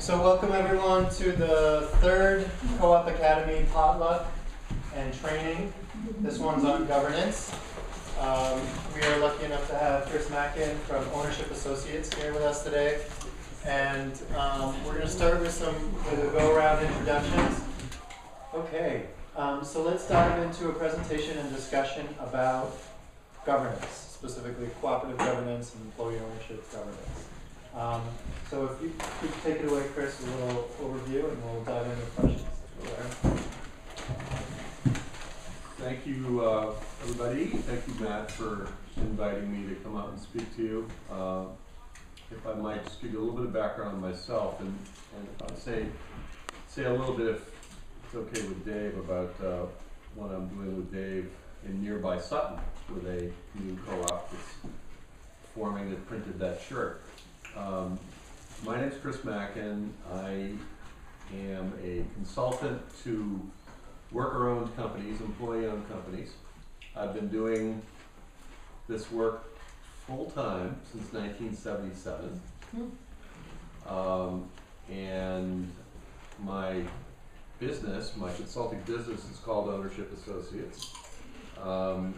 So welcome everyone to the third Co-op Academy potluck and training. This one's on governance. We are lucky enough to have Chris Mackin from Ownership Associates here with us today. And we're going to start with a go-around introductions. Okay, so let's dive into a presentation and discussion about governance, specifically cooperative governance and employee ownership governance. So if you could take it away, Chris, a little overview, and we'll dive into questions. Thank you, everybody. Thank you, Matt, for inviting me to come out and speak to you. If I might just give you a little bit of background on myself, and if I say a little bit, if it's okay with Dave, about what I'm doing with Dave in nearby Sutton, with a new co-op that's forming that printed that shirt. My name is Chris Mackin. I am a consultant to worker-owned companies, employee-owned companies. I've been doing this work full-time since 1977. And my business, my consulting business, is called Ownership Associates. In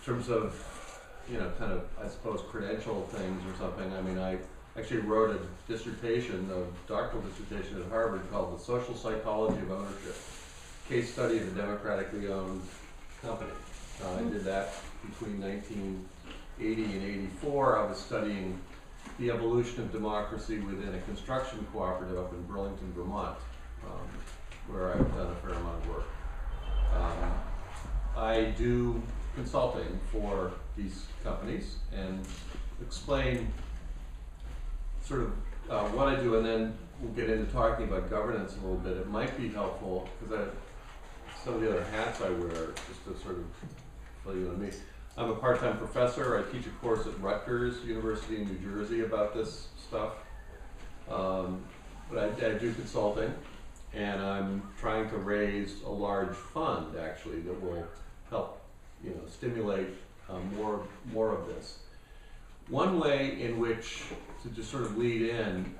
terms of, kind of, I suppose, credential things or something, I mean, I actually wrote a dissertation, a doctoral dissertation at Harvard called The Social Psychology of Ownership, Case Study of a Democratically Owned Company. I did that between 1980 and 84. I was studying the evolution of democracy within a construction cooperative up in Burlington, Vermont, where I've done a fair amount of work. I do consulting for these companies and explain sort of what I do, and then we'll get into talking about governance a little bit. It might be helpful, because some of the other hats I wear, just to sort of fill you in me. I'm a part-time professor. I teach a course at Rutgers University in New Jersey about this stuff. But I do consulting, and I'm trying to raise a large fund, actually, that will help stimulate more of this. One way in which, to just sort of lead in,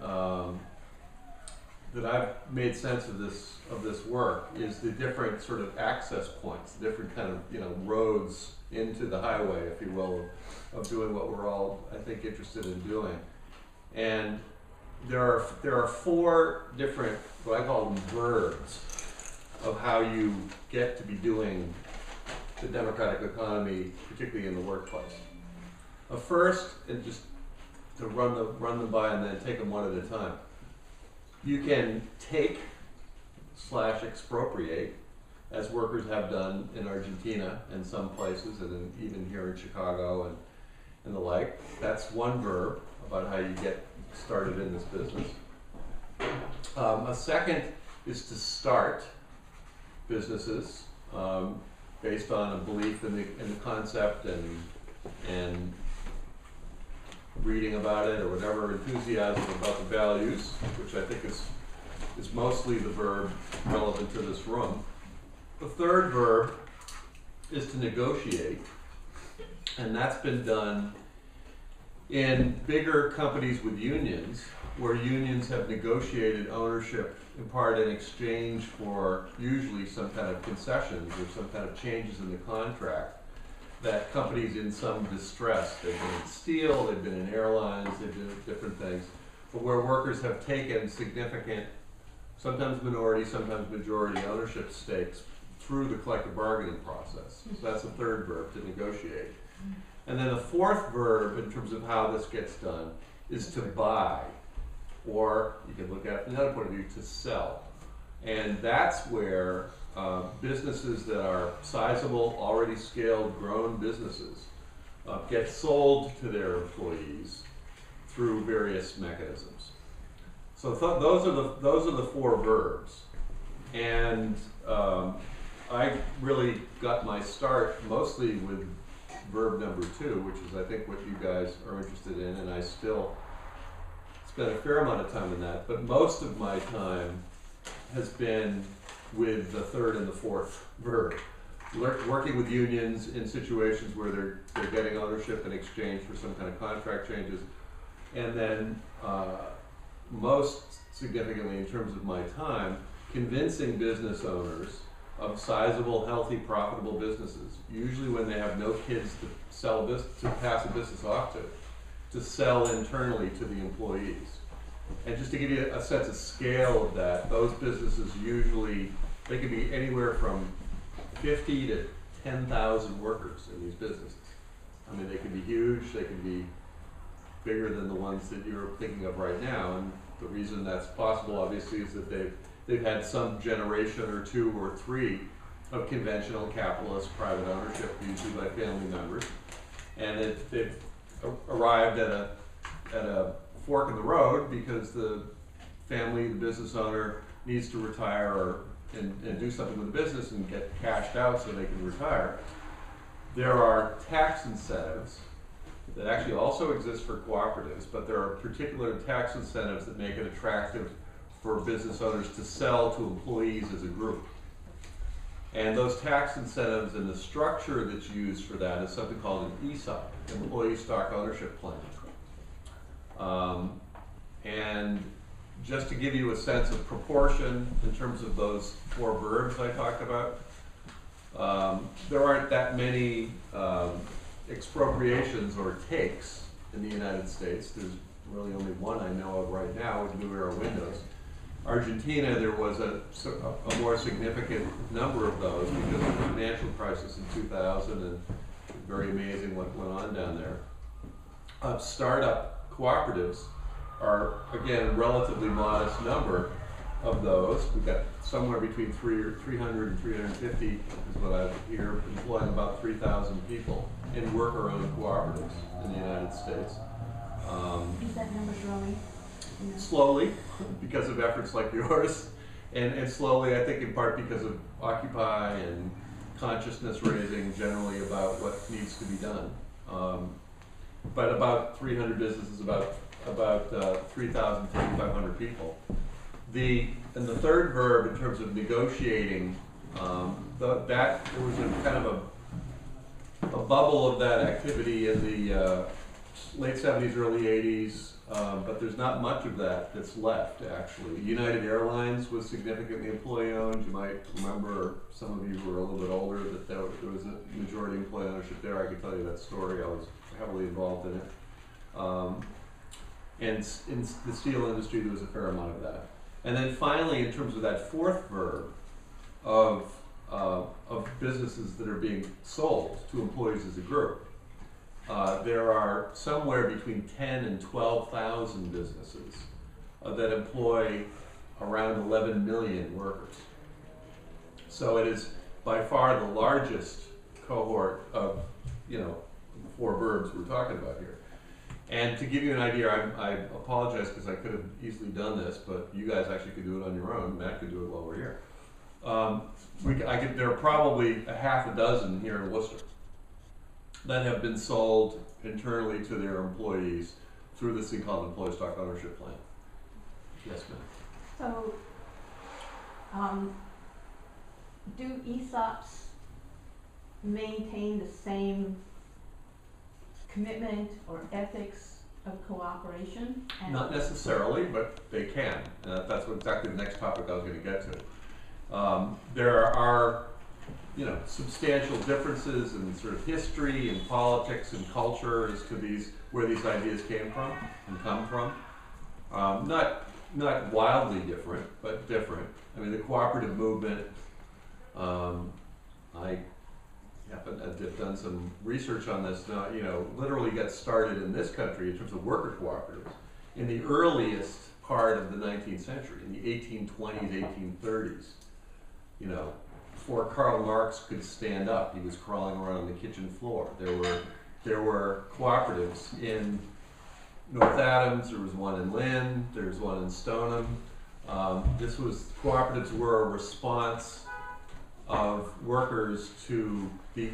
that I've made sense of this work is the different sort of access points, the different kind of roads into the highway, if you will, of doing what we're all, I think, interested in doing. And there are four different, what I call them, verbs of how you get to be doing the democratic economy, particularly in the workplace. First, and just to run them by and then take them one at a time. You can take/expropriate, as workers have done in Argentina and some places, and even here in Chicago and the like. That's one verb about how you get started in this business. A second is to start businesses based on a belief in the concept and reading about it or whatever, enthusiasm about the values, which I think is mostly the verb relevant to this room. The third verb is to negotiate, and that's been done in bigger companies with unions, where unions have negotiated ownership in part in exchange for usually some kind of concessions or some kind of changes in the contract, that companies in some distress, they've been in steel, they've been in airlines, they've been in different things, but where workers have taken significant, sometimes minority, sometimes majority ownership stakes through the collective bargaining process. So that's the third verb, to negotiate. And then the fourth verb, in terms of how this gets done, is to buy, or you can look at it from another point of view, to sell. And that's where businesses that are sizable, already scaled, grown businesses get sold to their employees through various mechanisms. So those are the four verbs. And I really got my start mostly with verb number 2, which is, I think, what you guys are interested in, and I still spent a fair amount of time in that, but most of my time has been with the third and the fourth verb. Working with unions in situations where they're getting ownership in exchange for some kind of contract changes, and then most significantly in terms of my time, convincing business owners of sizable, healthy, profitable businesses, usually when they have no kids to sell to pass a business off to sell internally to the employees. And just to give you a sense of scale of that, those businesses usually, they can be anywhere from 50 to 10,000 workers in these businesses. I mean, they can be huge, they can be bigger than the ones that you're thinking of right now. And the reason that's possible, obviously, is that they've had some generation or two or three of conventional capitalist private ownership, usually by family members. And they've arrived at a fork in the road because the family, the business owner, needs to retire and do something with the business and get cashed out so they can retire. There are tax incentives that actually also exist for cooperatives, but there are particular tax incentives that make it attractive for business owners to sell to employees as a group. And those tax incentives and the structure that's used for that is something called an ESOP, Employee Stock Ownership Plan. And just to give you a sense of proportion in terms of those four verbs I talked about, there aren't that many expropriations or takes in the United States. There's really only one I know of right now with New Era Windows. Argentina, there was a more significant number of those because of the financial crisis in 2000, and very amazing what went on down there. Startup cooperatives are, again, a relatively modest number of those. We've got somewhere between 300 and 350 is what I hear, employing about 3,000 people in worker-owned cooperatives in the United States. Is that number growing? Yeah. Slowly, because of efforts like yours, and slowly, I think in part because of Occupy and consciousness raising generally about what needs to be done. But about 300 businesses, about 3,000 to 3,500 people. And the third verb in terms of negotiating, there was a kind of a bubble of that activity in the late 70s, early 80s, but there's not much of that that's left, actually. United Airlines was significantly employee-owned. You might remember, some of you who are a little bit older, that there was a majority employee ownership there. I can tell you that story. I was heavily involved in it. And in the steel industry, there was a fair amount of that. And then finally, in terms of that fourth verb of businesses that are being sold to employees as a group, there are somewhere between 10 and 12,000 businesses that employ around 11 million workers. So it is by far the largest cohort of, four verbs we're talking about here. And to give you an idea, I apologize because I could have easily done this, but you guys actually could do it on your own. Matt could do it while we're here. There are probably a half a dozen here in Worcester that have been sold internally to their employees through this thing called Employee Stock Ownership Plan. Yes, ma'am. So, do ESOPs maintain the same commitment or ethics of cooperation? Not necessarily, but they can. That's exactly the next topic I was going to get to. There are, substantial differences in sort of history and politics and culture as to where these ideas came from and come from. Not wildly different, but different. I mean, the cooperative movement, I happen to have done some research on this now, literally got started in this country in terms of worker cooperatives in the earliest part of the 19th century, in the 1820s, 1830s. Before Karl Marx could stand up, he was crawling around on the kitchen floor. There were cooperatives in North Adams, there was one in Lynn, there's one in Stoneham. Cooperatives were a response of workers to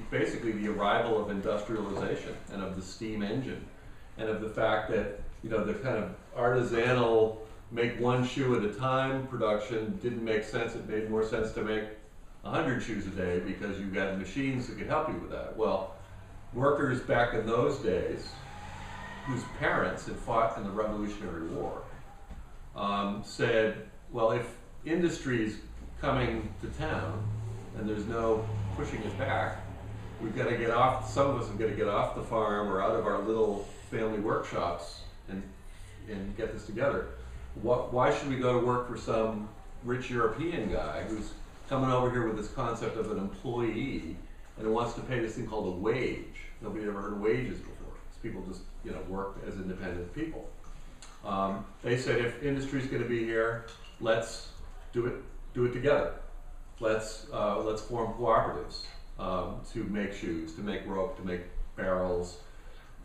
basically the arrival of industrialization and of the steam engine, and of the fact that the kind of artisanal make one shoe at a time production didn't make sense. It made more sense to make 100 shoes a day because you got machines that could help you with that. Well, workers back in those days, whose parents had fought in the Revolutionary War, said, well, if industry's coming to town and there's no pushing it back, we've got to get off, some of us have got to get off the farm or out of our little family workshops and get this together. Why should we go to work for some rich European guy who's coming over here with this concept of an employee and who wants to pay this thing called a wage? Nobody had ever heard of wages before. People just, work as independent people. They said if industry's going to be here, let's do it together. Let's form cooperatives to make shoes, to make rope, to make barrels,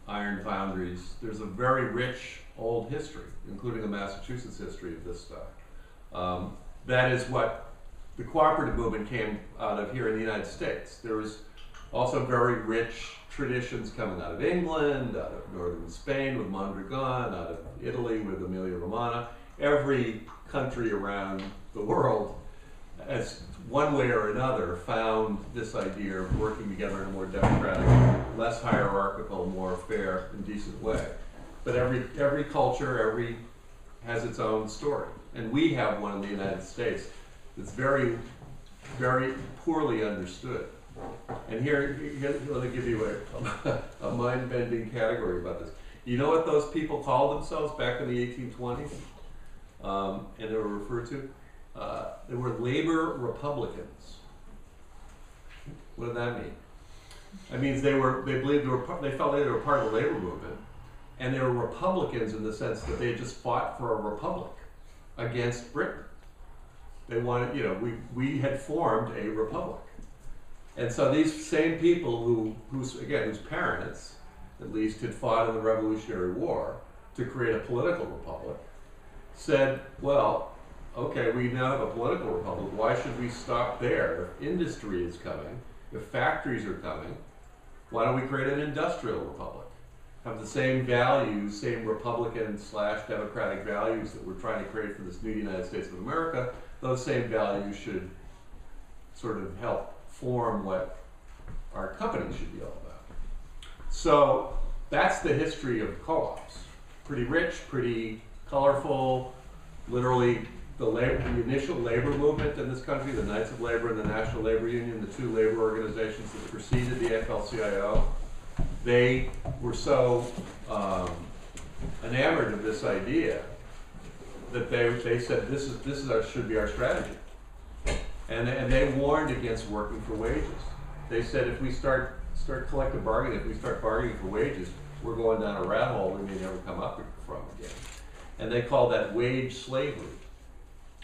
iron foundries. There's a very rich old history, including the Massachusetts history of this stuff. That is what the cooperative movement came out of here in the United States. There was also very rich traditions coming out of England, out of northern Spain with Mondragon, out of Italy with Emilia Romagna. Every country around the world, as one way or another, found this idea of working together in a more democratic, less hierarchical, more fair and decent way. But every culture, has its own story. And we have one in the United States that's very, very poorly understood. And here let me give you a mind-bending category about this. You know what those people called themselves back in the 1820s? And they were referred to? They were labor Republicans. What did that mean? That means they felt they were part of the labor movement, and they were Republicans in the sense that they had just fought for a republic against Britain. They wanted, we had formed a republic. And so these same people whose parents, at least, had fought in the Revolutionary War to create a political republic, said, well, okay, we now have a political republic. Why should we stop there? If industry is coming, if factories are coming, why don't we create an industrial republic? Have the same values, same Republican/democratic values that we're trying to create for this new United States of America. Those same values should sort of help form what our company should be all about. So that's the history of co-ops. Pretty rich, pretty colorful. Literally, the initial labor movement in this country, the Knights of Labor and the National Labor Union, the two labor organizations that preceded the AFL-CIO, they were so enamored of this idea that they said should be our strategy. And they warned against working for wages. They said if we start collective bargaining, if we start bargaining for wages, we're going down a rat hole we may never come up from again. And they called that wage slavery.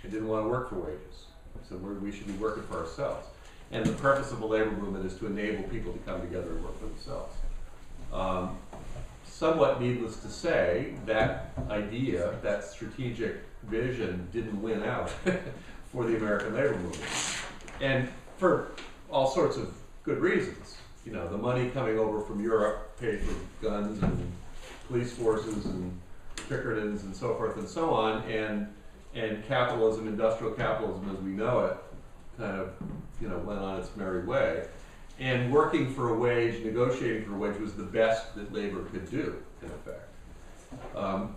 They didn't want to work for wages. So we should be working for ourselves. And the purpose of the labor movement is to enable people to come together and work for themselves. Somewhat needless to say, that idea, that strategic vision didn't win out for the American labor movement. And for all sorts of good reasons. The money coming over from Europe paid for guns and police forces and Pinkertons and so forth and so on, and capitalism, industrial capitalism as we know it, kind of, went on its merry way. And working for a wage, negotiating for a wage was the best that labor could do, in effect.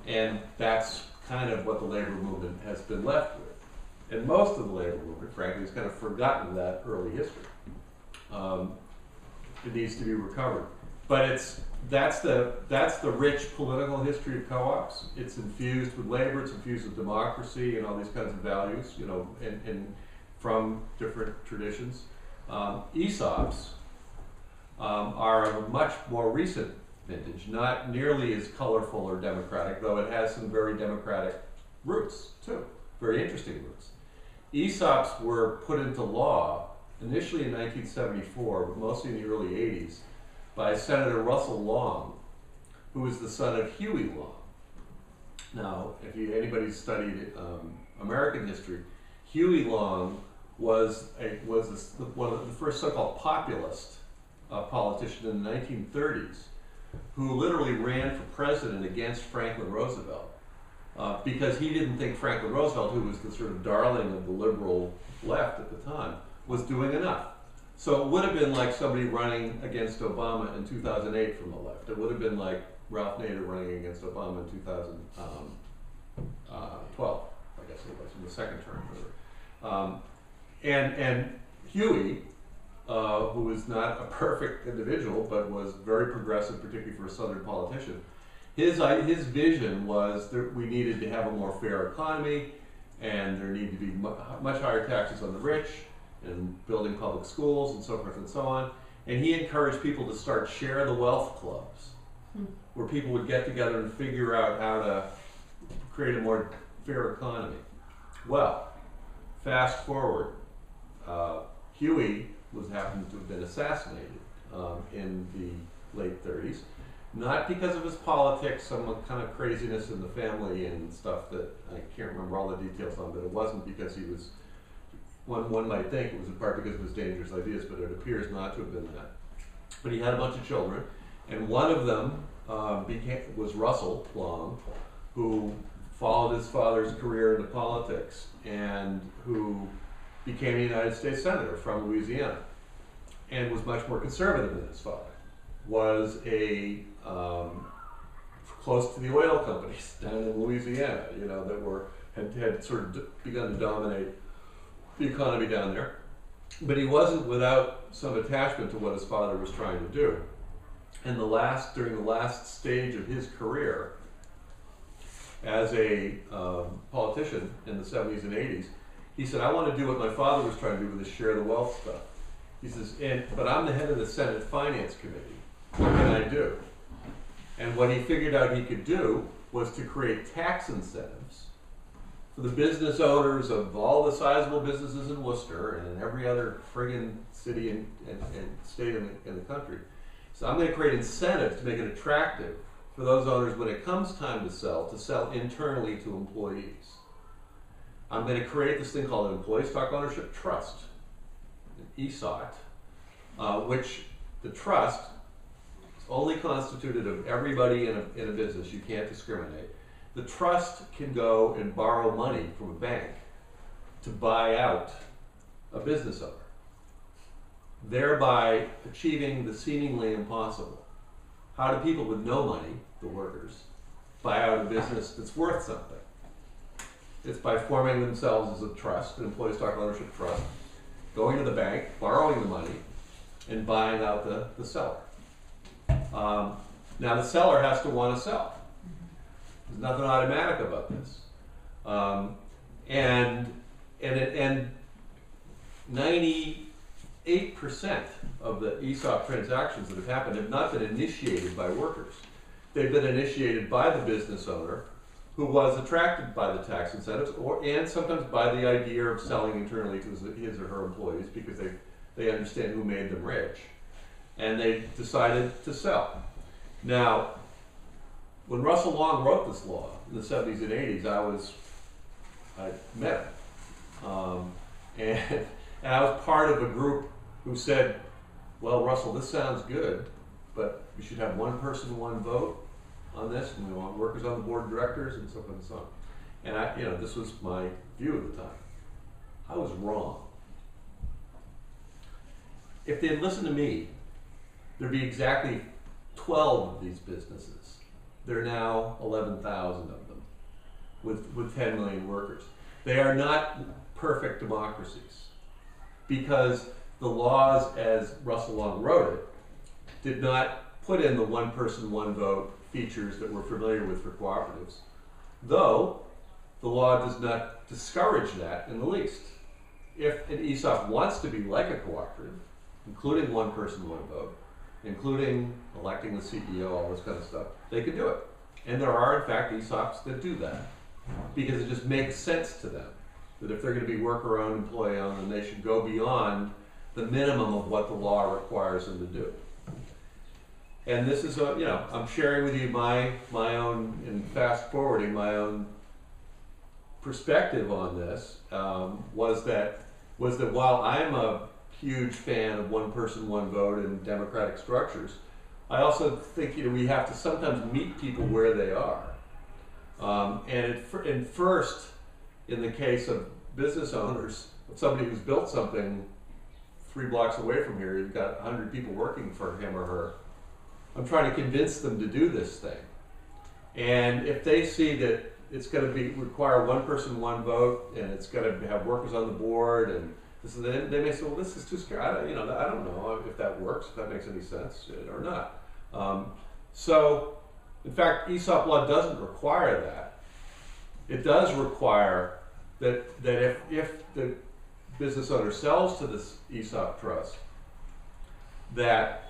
And that's kind of what the labor movement has been left with. And most of the labor movement, frankly, has kind of forgotten that early history. It needs to be recovered. But that's the rich political history of co-ops. It's infused with labor, it's infused with democracy and all these kinds of values, and from different traditions. ESOPs are a much more recent vintage, not nearly as colorful or democratic, though it has some very democratic roots too, very interesting roots. ESOPs were put into law initially in 1974, but mostly in the early 80s, by Senator Russell Long, who was the son of Huey Long. Now, if anybody's studied American history, Huey Long was one of the first so-called populist politician in the 1930s, who literally ran for president against Franklin Roosevelt because he didn't think Franklin Roosevelt, who was the sort of darling of the liberal left at the time, was doing enough. So it would have been like somebody running against Obama in 2008 from the left. It would have been like Ralph Nader running against Obama in 2012. second term. And Huey, who was not a perfect individual, but was very progressive, particularly for a Southern politician. His vision was that we needed to have a more fair economy, and there needed to be much higher taxes on the rich, and building public schools, and so forth and so on. And he encouraged people to start share the wealth clubs, where people would get together and figure out how to create a more fair economy. Well, fast forward, Huey happened to have been assassinated in the late 30s, not because of his politics, some kind of craziness in the family and stuff that I can't remember all the details on, but it wasn't because he was, one might think it was in part because of his dangerous ideas, but it appears not to have been that. But he had a bunch of children, and one of them was Russell Long, who followed his father's career into politics and who became a United States Senator from Louisiana and was much more conservative than his father. Was close to the oil companies down in Louisiana, that had sort of begun to dominate the economy down there. But he wasn't without some attachment to what his father was trying to do. And during the last stage of his career as a politician in the 70s and 80s, he said, I want to do what my father was trying to do with this share the wealth stuff. He says, but I'm the head of the Senate Finance Committee. What can I do? And what he figured out he could do was to create tax incentives for the business owners of all the sizable businesses in Worcester and in every other friggin' city and state in the country. So I'm going to create incentives to make it attractive for those owners when it comes time to sell internally to employees. I'm going to create this thing called an Employee Stock Ownership Trust, an ESOT, which the trust is only constituted of everybody in a business. You can't discriminate. The trust can go and borrow money from a bank to buy out a business owner, thereby achieving the seemingly impossible. How do people with no money, the workers, buy out a business that's worth something? It's by forming themselves as a trust, an employee stock ownership trust, going to the bank, borrowing the money, and buying out the seller. Now the seller has to want to sell. There's nothing automatic about this. And 98% of the ESOP transactions that have happened have not been initiated by workers. They've been initiated by the business owner who was attracted by the tax incentives and sometimes by the idea of selling internally to his or her employees because they understand who made them rich. And they decided to sell. Now, when Russell Long wrote this law in the 70s and 80s, I met him. And I was part of a group who said, well, Russell, this sounds good, but we should have one person, one vote on this, and we want workers on the board of directors, and so forth and so on. And this was my view at the time. I was wrong. If they had listened to me, there'd be exactly 12 of these businesses. There are now 11,000 of them with 10 million workers. They are not perfect democracies because the laws, as Russell Long wrote it, did not put in the one person, one vote features that we're familiar with for cooperatives, though the law does not discourage that in the least. If an ESOP wants to be like a cooperative, including one person, one vote, including electing the CEO, all this kind of stuff, they can do it. And there are, in fact, ESOPs that do that because it just makes sense to them that if they're going to be worker-owned, employee-owned, then they should go beyond the minimum of what the law requires them to do. And this is, I'm sharing with you my own, and fast forwarding my own perspective on this, was that while I'm a huge fan of one person, one vote and democratic structures, I also think we have to sometimes meet people where they are. And first, in the case of business owners, somebody who's built something 3 blocks away from here, you've got 100 people working for him or her. I'm trying to convince them to do this thing. And if they see that it's gonna require one person, one vote, and it's gonna have workers on the board, and this is, they may say, well, this is too scary, I don't know if that works, if that makes any sense or not. So, in fact, ESOP law doesn't require that. It does require that if the business owner sells to this ESOP trust, that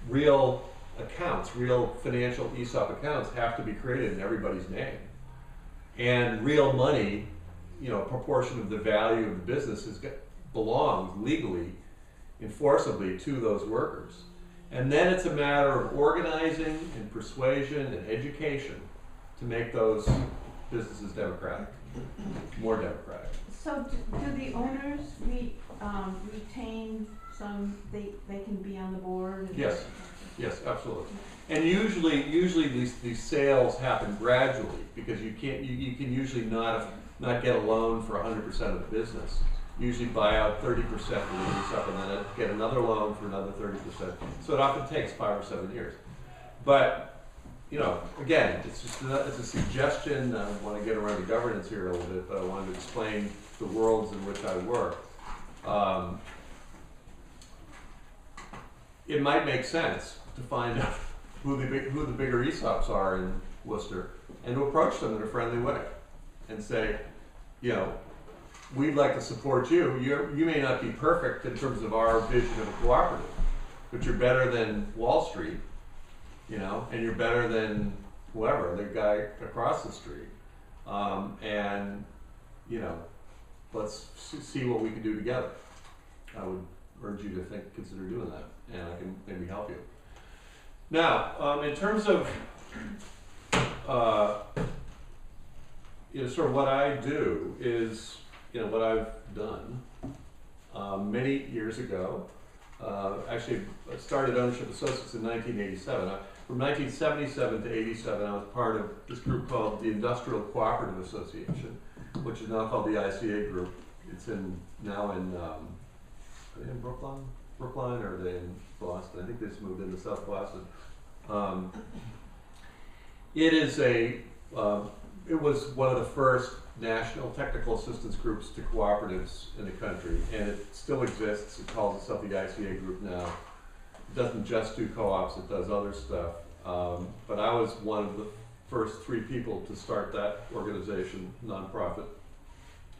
real accounts, real financial ESOP accounts have to be created in everybody's name. And real money, a proportion of the value of the business belongs legally, enforceably to those workers. And then it's a matter of organizing and persuasion and education to make those businesses democratic, more democratic. So do the owners retain some, they can be on the board? And Yes. Yes, absolutely. And usually these sales happen gradually, because you can usually not get a loan for 100% of the business. Usually buy out 30% of the ESOP and then get another loan for another 30%. So it often takes 5 or 7 years. But again, it's a suggestion. I want to get around the governance here a little bit, but I wanted to explain the worlds in which I work. It might make sense to find out who the bigger ESOPs are in Worcester, and to approach them in a friendly way and say, we'd like to support you. You may not be perfect in terms of our vision of a cooperative, but you're better than Wall Street, and you're better than whoever, the guy across the street. Let's see what we can do together. I would urge you to consider doing that, and I can maybe help you. Now, in terms of sort of what I do is, what I've done many years ago. Actually, I started Ownership Associates in 1987. From 1977 to 87, I was part of this group called the Industrial Cooperative Association, which is now called the ICA Group. It's now in are they in Brookline, or are they in Boston? I think they just moved into South Boston. It was one of the first national technical assistance groups to cooperatives in the country, and it still exists. It calls itself the ICA Group now. It doesn't just do co-ops, it does other stuff. But I was one of the first 3 people to start that organization, nonprofit,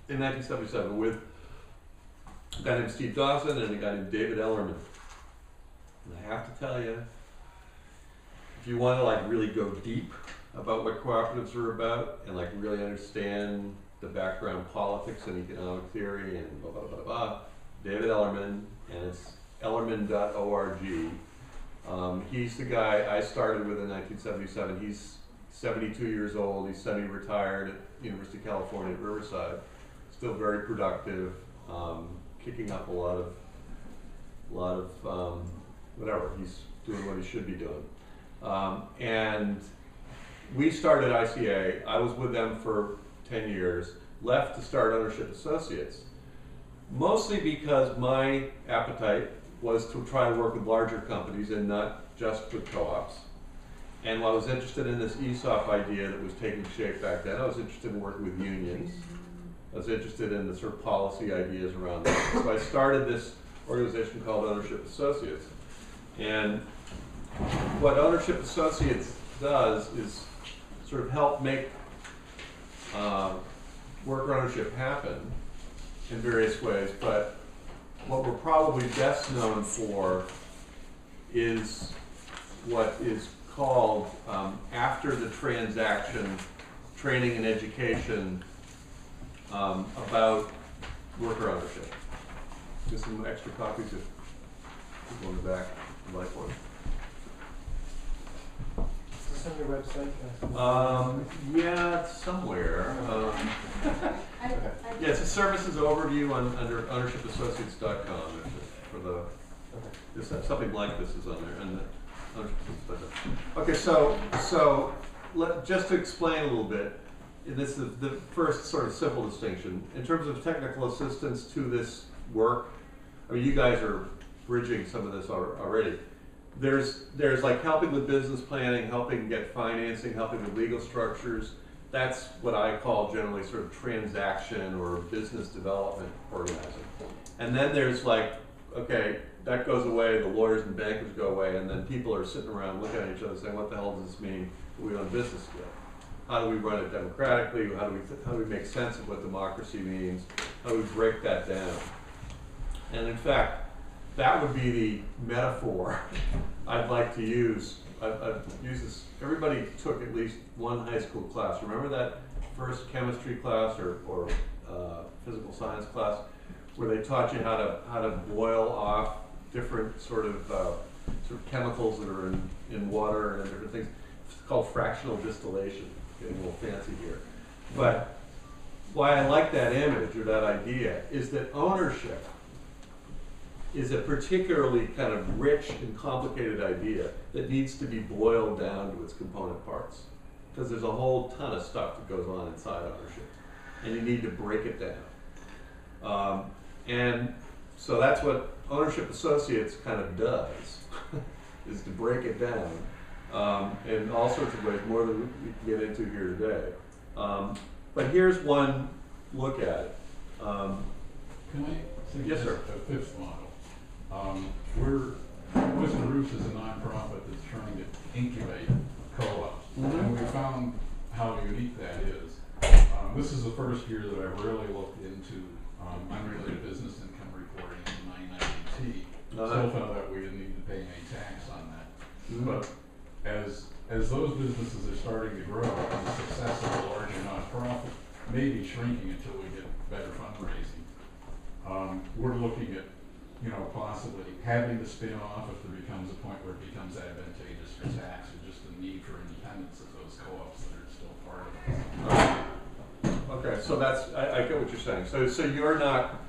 in 1977 with a guy named Steve Dawson and a guy named David Ellerman. And I have to tell you, if you want to really go deep about what cooperatives are about and really understand the background politics and economic theory and blah, blah, blah, blah, David Ellerman, and it's ellerman.org. He's the guy I started with in 1977. He's 72 years old. He's semi-retired at University of California at Riverside. Still very productive, kicking up a lot of whatever. He's doing what he should be doing. And we started ICA. I was with them for 10 years, left to start Ownership Associates, mostly because my appetite was to try to work with larger companies and not just with co-ops. And while I was interested in this ESOP idea that was taking shape back then, I was interested in working with unions. I was interested in the sort of policy ideas around that. So I started this organization called Ownership Associates. And what Ownership Associates does is sort of help make worker ownership happen in various ways, but what we're probably best known for is what is called after the transaction training and education about worker ownership. There's some extra copies of people in the back who like one. Is this on your website? Yeah, it's somewhere. Yeah, it's a services overview under ownershipassociates.com for the. Okay. Something like this is on there, and okay. So just to explain a little bit, this is the first sort of simple distinction in terms of technical assistance to this work. I mean, you guys are bridging some of this already. There's like helping with business planning, helping get financing, helping with legal structures, that's what I call generally sort of transaction or business development organizing. And then there's like, okay, that goes away, the lawyers and bankers go away, and then people are sitting around looking at each other saying, what the hell does this mean? Are we on business together? How do we run it democratically? How do we make sense of what democracy means? How do we break that down? And in fact, that would be the metaphor I'd like to use. I've used this, everybody took at least one high school class. Remember that first chemistry class or physical science class where they taught you how to boil off different sort of chemicals that are in water and different things. It's called fractional distillation. Getting a little fancy here. But why I like that image or that idea is that ownership is a particularly kind of rich and complicated idea that needs to be boiled down to its component parts. Because there's a whole ton of stuff that goes on inside ownership. And you need to break it down. And so that's what Ownership Associates kind of does, is to break it down. In all sorts of ways, more than we can get into here today. But here's one look at it. Can I Yes, suggest sir. a fifth model? Wisdom Roots is a nonprofit that's trying to incubate co-ops. Mhm. And we found how unique that is. This is the first year that I've really looked into unrelated business income reporting in the 990T. Still found that we didn't need to pay any tax on that. Mhm. But as those businesses are starting to grow, and the success of the larger nonprofit may be shrinking until we get better fundraising. We're looking at, possibly having to spin off if there becomes a point where it becomes advantageous for tax, or just the need for independence of those co-ops that are still part of it. Okay, so that's, I get what you're saying. So you're not,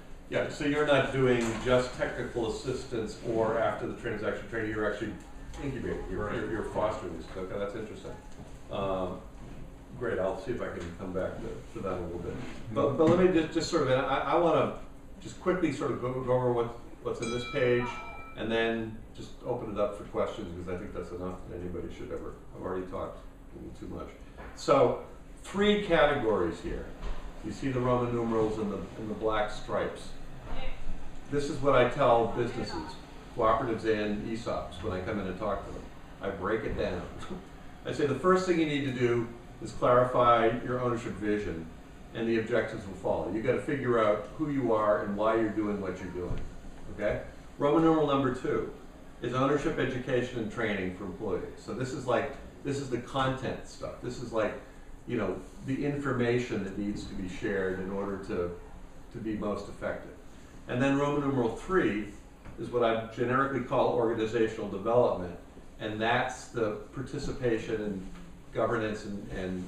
so you're not doing just technical assistance or after the transaction training, you're actually incubating, you're fostering this. Okay, that's interesting. Great, I'll see if I can come back to that a little bit. But let me just sort of, I want to just quickly sort of go over what's in this page and then just open it up for questions because I think that's enough that anybody should ever, I've already talked a little too much. So 3 categories here. You see the Roman numerals and the black stripes. This is what I tell businesses, cooperatives and ESOPs when I come in and talk to them. I break it down. I say the first thing you need to do is clarify your ownership vision and the objectives will follow. You got to figure out who you are and why you're doing what you're doing. Okay? Roman numeral number 2 is ownership, education, and training for employees. So this is the content stuff. This is like, the information that needs to be shared in order to be most effective. And then Roman numeral 3 is what I generically call organizational development, and that's the participation in governance and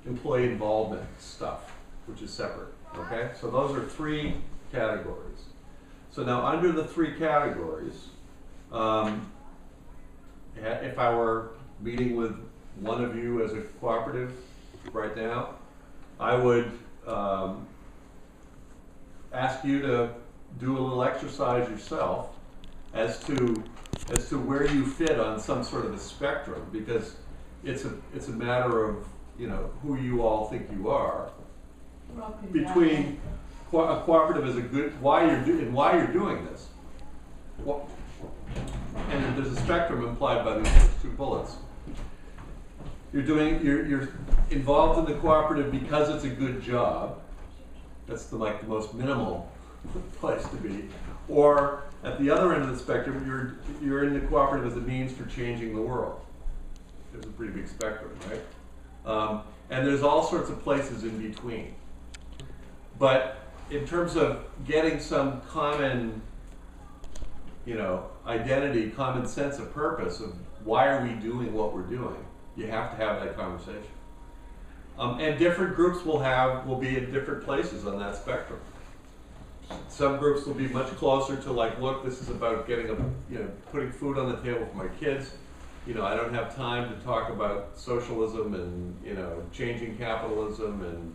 employee involvement stuff, which is separate. Okay, so those are 3 categories. So now under the 3 categories, if I were meeting with one of you as a cooperative right now, I would ask you to do a little exercise yourself as to where you fit on some sort of a spectrum, because it's a matter of who you all think you are. Between a cooperative is a good why you're doing this. And there's a spectrum implied by these first 2 bullets. You're involved in the cooperative because it's a good job. That's the most minimal place to be. Or at the other end of the spectrum, you're in the cooperative as a means for changing the world. There's a pretty big spectrum, right? And there's all sorts of places in between. But in terms of getting some common, identity, common sense of purpose of why are we doing what we're doing, you have to have that conversation. And different groups will be in different places on that spectrum. Some groups will be much closer to look, this is about putting food on the table for my kids. I don't have time to talk about socialism and changing capitalism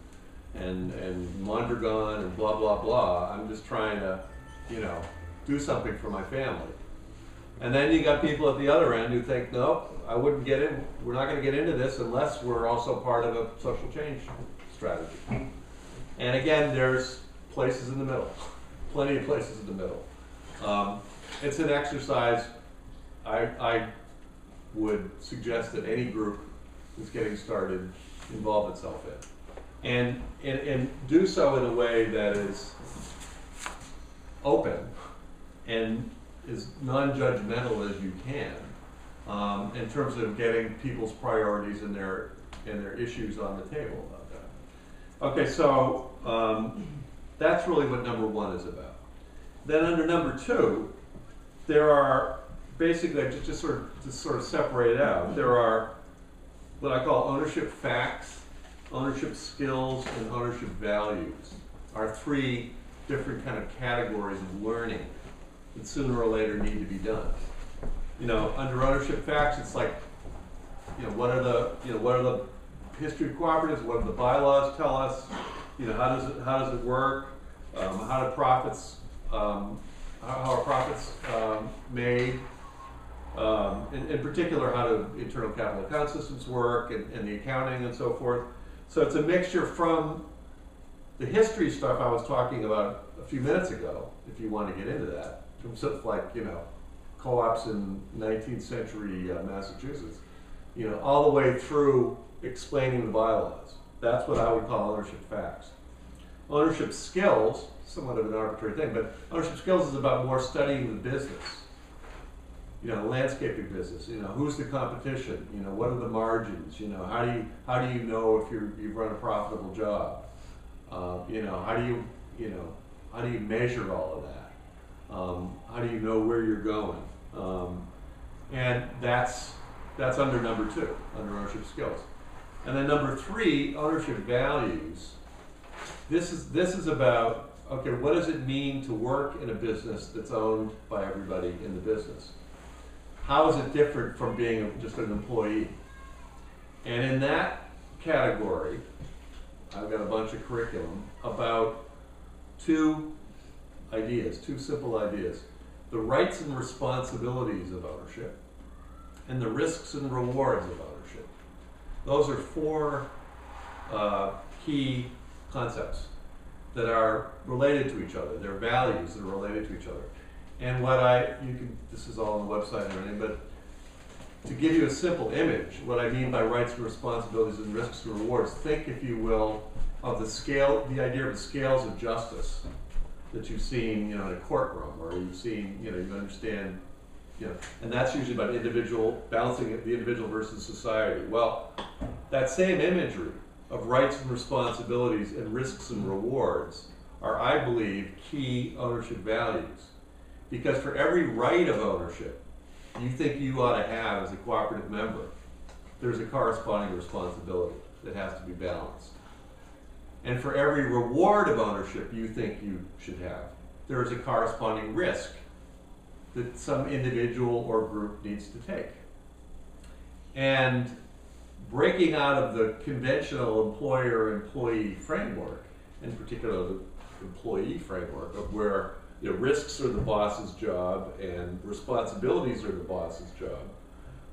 and Mondragon and blah blah blah. I'm just trying to do something for my family. And then you got people at the other end who think, no, I wouldn't get in, we're not gonna get into this unless we're also part of a social change strategy. And again, there's places in the middle, plenty of places in the middle. It's an exercise I would suggest that any group that's getting started involve itself in. And do so in a way that is open and as non-judgmental as you can, in terms of getting people's priorities and their issues on the table about that. Okay, so that's really what number one is about. Then under number two, there are basically, just sort of separate it out, there are what I call ownership facts, ownership skills, and ownership values are three different kind of categories of learning that sooner or later need to be done. You know, under ownership facts, it's like, you know, what are the history of cooperatives? What do the bylaws tell us? You know, how does it work? How do profits? How are profits made? In particular, how do internal capital account systems work and the accounting and so forth. So it's a mixture from the history stuff I was talking about a few minutes ago, if you want to get into that, from stuff like, you know, co-ops in 19th century Massachusetts, you know, all the way through explaining the bylaws. That's what I would call ownership facts. Ownership skills, somewhat of an arbitrary thing, but ownership skills is about more studying the business. You know, landscaping business, you know, who's the competition? You know, what are the margins? You know, how do you know if you've run a profitable job? You know, how do you measure all of that? How do you know where you're going? And that's under number two, under ownership skills. And then number three, ownership values. This is about, okay, what does it mean to work in a business that's owned by everybody in the business? How is it different from being just an employee? And in that category, I've got a bunch of curriculum about two simple ideas. The rights and responsibilities of ownership and the risks and rewards of ownership. Those are four key concepts that are related to each other. They're values that are related to each other. And this is all on the website and everything, but to give you a simple image, what I mean by rights and responsibilities and risks and rewards, think, if you will, of the idea of the scales of justice that you've seen, you know, in a courtroom, or you've seen, you know, you understand, you know, and that's usually about balancing the individual versus society. Well, that same imagery of rights and responsibilities and risks and rewards are, I believe, key ownership values. Because for every right of ownership you think you ought to have as a cooperative member, there's a corresponding responsibility that has to be balanced. And for every reward of ownership you think you should have, there is a corresponding risk that some individual or group needs to take. And breaking out of the conventional employer-employee framework, in particular the employee framework of where the risks are the boss's job and responsibilities are the boss's job.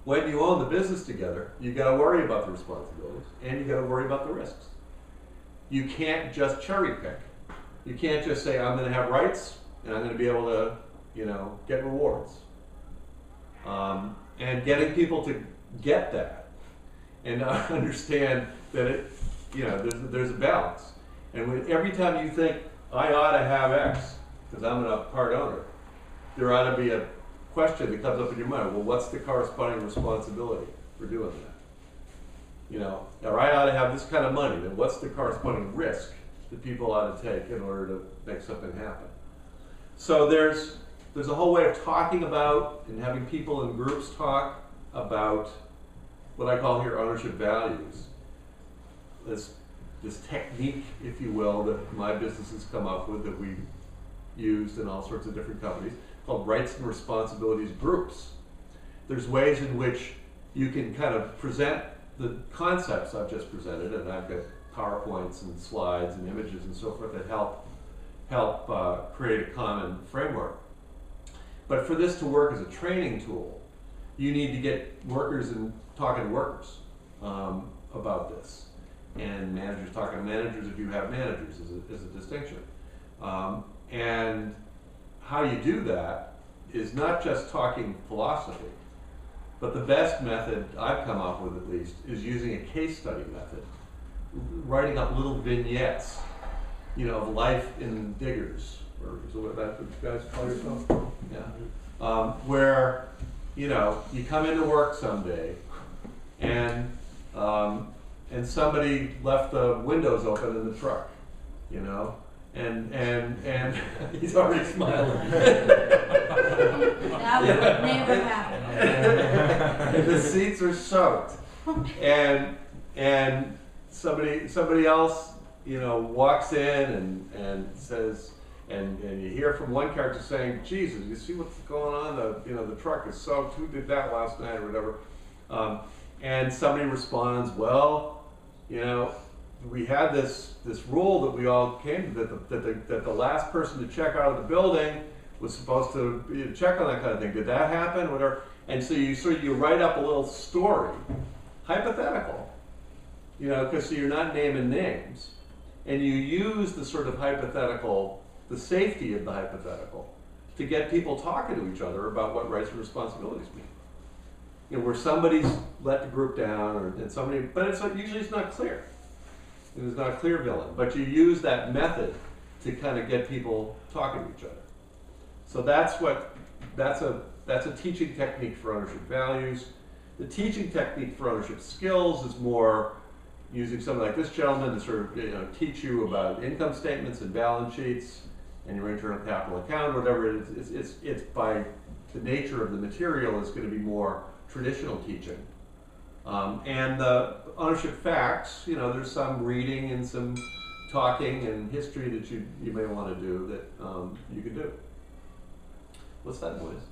When you own the business together, you got to worry about the responsibilities and you got to worry about the risks. You can't just cherry pick. You can't just say, I'm going to have rights and I'm going to be able to, you know, get rewards. And getting people to get that and understand that there's a balance. And every time you think, I ought to have X, because I'm a part owner, there ought to be a question that comes up in your mind. Well, what's the corresponding responsibility for doing that? You know, or I ought to have this kind of money. Then what's the corresponding risk that people ought to take in order to make something happen? So there's a whole way of talking about and having people in groups talk about what I call here ownership values. This technique, if you will, that my business has come up with, that we've used in all sorts of different companies, called rights and responsibilities groups. There's ways in which you can kind of present the concepts I've just presented, and I've got PowerPoints and slides and images and so forth that help create a common framework. But for this to work as a training tool, you need to get workers and talking to workers about this. And managers talking to managers if you have managers is a distinction. And how you do that is not just talking philosophy, but the best method I've come up with at least is using a case study method, writing up little vignettes, of life in diggers, or is that what you guys call yourself? Yeah. Where, you come into work someday and somebody left the windows open in the truck, and he's already smiling. That would never happen. The seats are soaked, and somebody else, walks in and says, and you hear from one character saying, "Jesus, you see what's going on? The truck is soaked. Who did that last night or whatever?" And somebody responds, "Well, we had this rule that we all came to, that the last person to check out of the building was supposed to check on that kind of thing. Did that happen? Whatever." And so you write up a little story, hypothetical, because you're not naming names, and you use the sort of hypothetical, the safety of the hypothetical, to get people talking to each other about what rights and responsibilities mean. Where somebody's let the group down, but usually it's not clear. It is not a clear villain, but you use that method to kind of get people talking to each other. So that's a teaching technique for ownership values. The teaching technique for ownership skills is more using something like this gentleman to sort of teach you about income statements and balance sheets and your internal capital account, whatever it is. It's by the nature of the material is going to be more traditional teaching. And the ownership facts, there's some reading and some talking and history that you may want to do that you can do. What's that noise?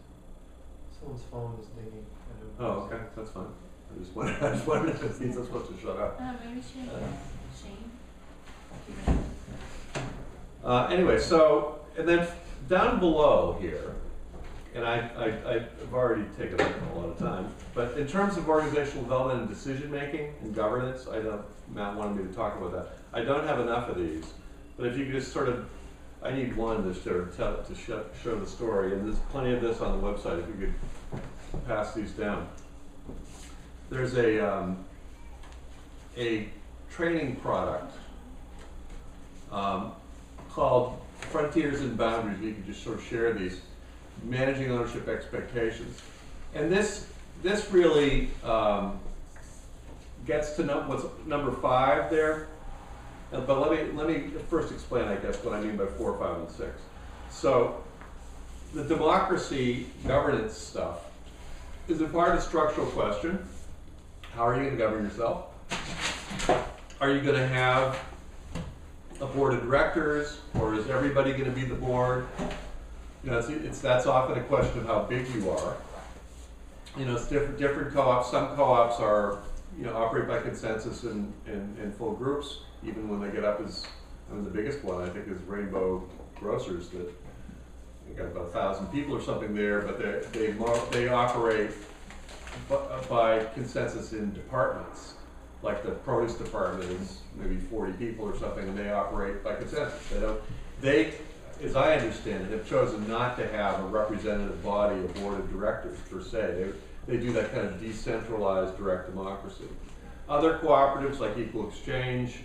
Someone's phone is dinging. Oh, okay, that's fine. I just wondered if it means I'm supposed to shut up. Maybe Shane. Anyway, so, and then down below here, and I've already taken up a lot of time, but in terms of organizational development and decision making and governance, Matt wanted me to talk about that. I don't have enough of these, but if you could just sort of, I need one to show the story, and there's plenty of this on the website if you could pass these down. There's a training product called Frontiers and Boundaries. You can just sort of share these, managing ownership expectations, and this really gets to what's number 5 there. But let me first explain, I guess, what I mean by 4, 5, and 6. So the democracy governance stuff is in part a structural question. How are you going to govern yourself? Are you going to have a board of directors, or is everybody going to be the board? That's often a question of how big you are. It's different co-ops. Some co-ops are, operate by consensus in full groups, even when they get up as, the biggest one I think is Rainbow Grocers, that they got about 1,000 people or something there, but they operate by consensus in departments. Like the produce department is maybe 40 people or something, and they operate by consensus. They, as I understand it, have chosen not to have a representative body, a board of directors per se. They do that kind of decentralized direct democracy. Other cooperatives like Equal Exchange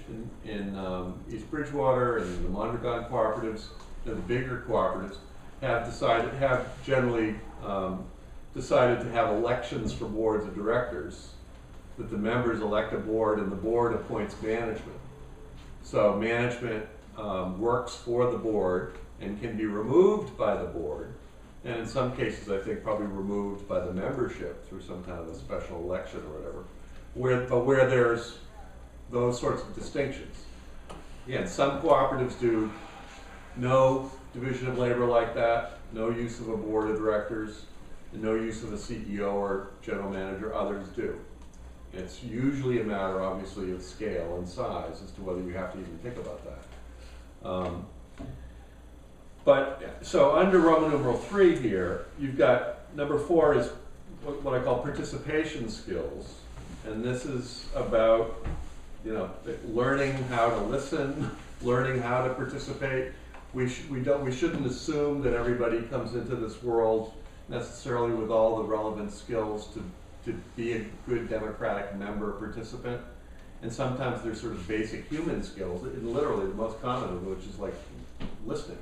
in East Bridgewater and the Mondragon cooperatives, the bigger cooperatives, have generally decided to have elections for boards of directors, that the members elect a board and the board appoints management. So management works for the board and can be removed by the board, and in some cases I think probably removed by the membership through some kind of a special election or whatever, where there's those sorts of distinctions. Again, some cooperatives do no division of labor like that, no use of a board of directors, and no use of a CEO or general manager. Others do. It's usually a matter, obviously, of scale and size as to whether you have to even think about that. But, so under Roman numeral 3 here, you've got, number 4 is what I call participation skills. And this is about, you know, learning how to listen, learning how to participate. We shouldn't assume that everybody comes into this world necessarily with all the relevant skills to be a good democratic member participant. And sometimes there's sort of basic human skills, and literally the most common of which is like listening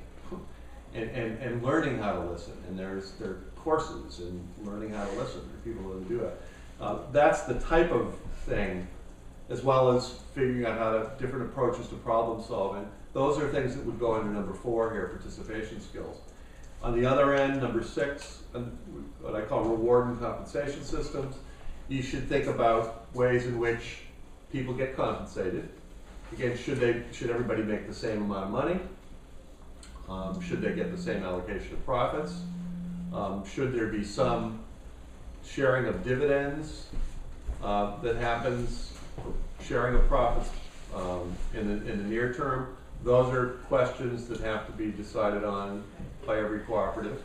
and learning how to listen. And there are courses in learning how to listen. There are people who do it. That's the type of thing, as well as figuring out how to different approaches to problem solving. Those are things that would go under number 4 here, participation skills. On the other end, number 6, what I call reward and compensation systems. You should think about ways in which people get compensated. Again, should everybody make the same amount of money? Should they get the same allocation of profits? Should there be some sharing of dividends that happens, sharing of profits in the near term? Those are questions that have to be decided on by every cooperative,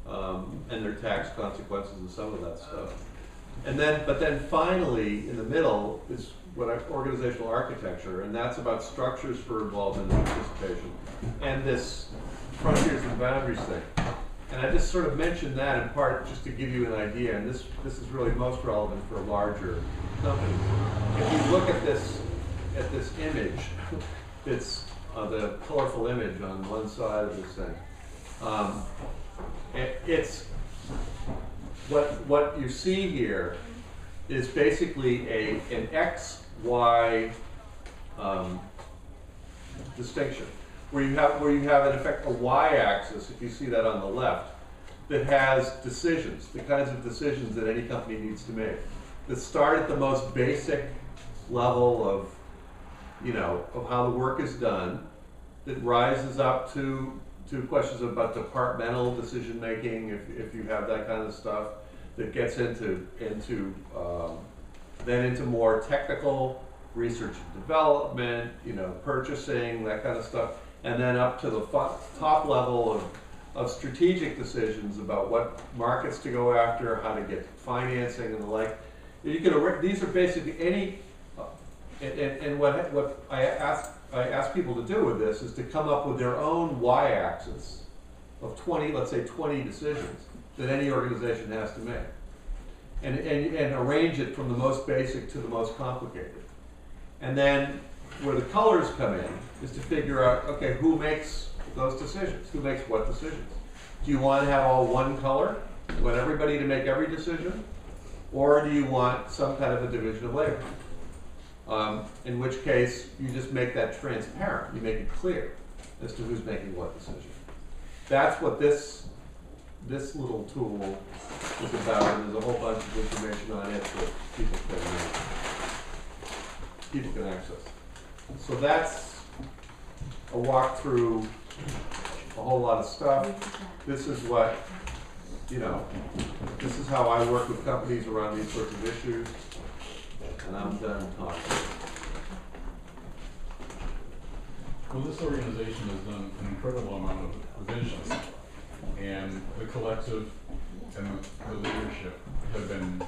and there are tax consequences of some of that stuff. But then finally, in the middle is organizational architecture, and that's about structures for involvement and participation, and this frontiers and boundaries thing. And I just sort of mentioned that in part just to give you an idea, and this is really most relevant for larger companies. If you look at this image, it's the colorful image on one side of this thing. It's what you see here is basically an X, Y distinction, where you have in effect a Y-axis, if you see that on the left, that has decisions, the kinds of decisions that any company needs to make, that start at the most basic level of, you know, of how the work is done, that rises up to questions about departmental decision making, if you have that kind of stuff, that gets into more technical research and development, you know, purchasing, that kind of stuff, and then up to the top level of strategic decisions about what markets to go after, how to get financing and the like. These are basically any, and what I ask people to do with this is to come up with their own Y-axis of 20, let's say 20 decisions that any organization has to make, and arrange it from the most basic to the most complicated. And then where the colors come in is to figure out, okay, who makes those decisions? Who makes what decisions? Do you want to have all one color? Do you want everybody to make every decision? Or do you want some kind of a division of labor? In which case, you just make that transparent. You make it clear as to who's making what decision. That's what this little tool is about, and there's a whole bunch of information on it that people can access. So that's a walk through a whole lot of stuff. This is what, you know, this is how I work with companies around these sorts of issues. And I'm done talking. Well, this organization has done an incredible amount of vision, and the collective and the leadership have been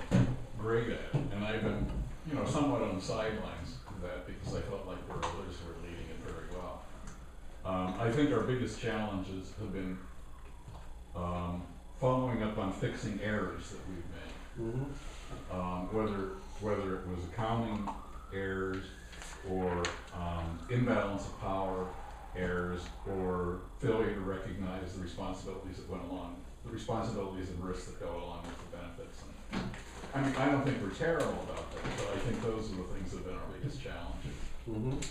great at it. And I've been, you know, somewhat on the sidelines of that because I felt like there were others who were leading it very well. I think our biggest challenges have been following up on fixing errors that we've made. Whether it was accounting errors or imbalance of power errors or failure to recognize the responsibilities that went along, the responsibilities and risks that go along with the benefits. And, I mean, I don't think we're terrible about that, but I think those are the things that have been our biggest challenges.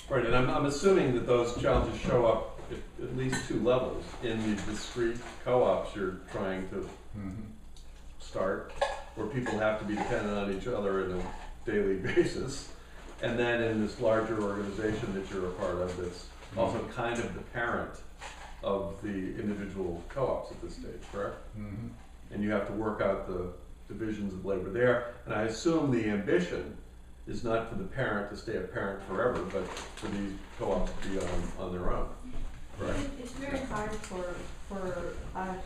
Right, and I'm assuming that those challenges show up at least 2 levels. In the discrete co-ops you're trying to start, where people have to be dependent on each other on a daily basis, and then in this larger organization that you're a part of that's also kind of the parent of the individual co-ops at this stage, correct? And you have to work out the divisions of labor there, and I assume the ambition is not for the parent to stay a parent forever, but for these co-ops to be on their own. Right. It's very hard for us,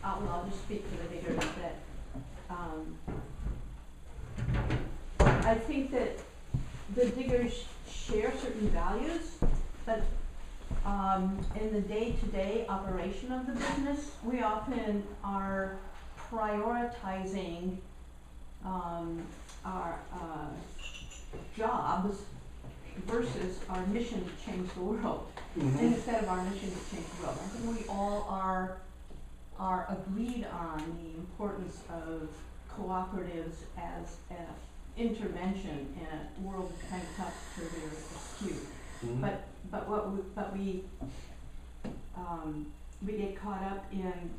I'll just speak for the diggers, that, I think that the diggers share certain values, but, in the day-to-day operation of the business, we often are prioritizing, our, jobs versus our mission to change the world. Mm-hmm. Instead of our mission to change the world. I think we all are agreed on the importance of cooperatives as an intervention in a world that's kind of topsy-turvy or askew. Mm-hmm. But we get caught up in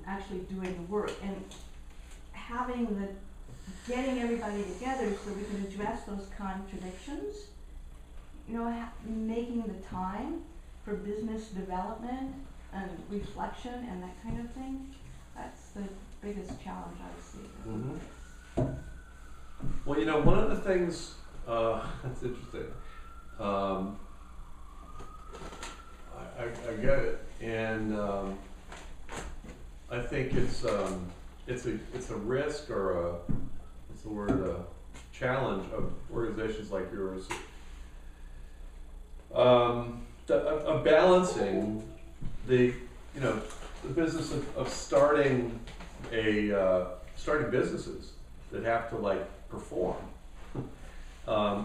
actually doing the work and getting everybody together so we can address those contradictions. You know, making the time for business development and reflection and that kind of thing, that's the biggest challenge I see. Mm-hmm. Well, you know, one of the things, that's interesting. I get it, and I think it's a risk or a challenge of organizations like yours. Of balancing the business of starting businesses that have to like perform,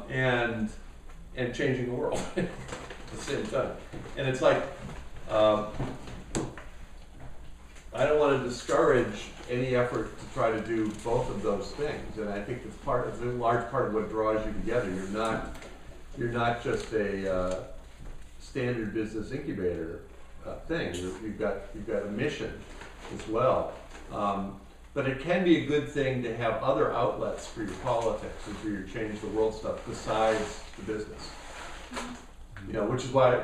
and changing the world at the same time. And it's like, I don't want to discourage any effort to try to do both of those things. And I think it's a large part of what draws you together. You're not just a standard business incubator thing. You've got a mission as well. But it can be a good thing to have other outlets for your politics and for your change the world stuff besides the business. You know, which is why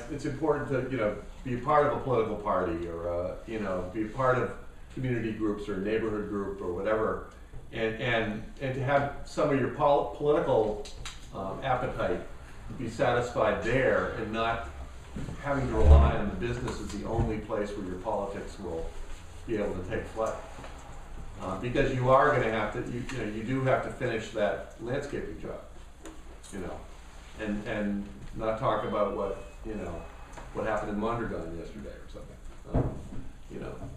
it's important to be a part of a political party or be a part of community groups or a neighborhood group or whatever, and to have some of your political appetite be satisfied there and not having to rely on the business as the only place where your politics will be able to take flight. Because you are going to have to, you do have to finish that landscaping job, and not talk about what happened in Mondragon yesterday or something,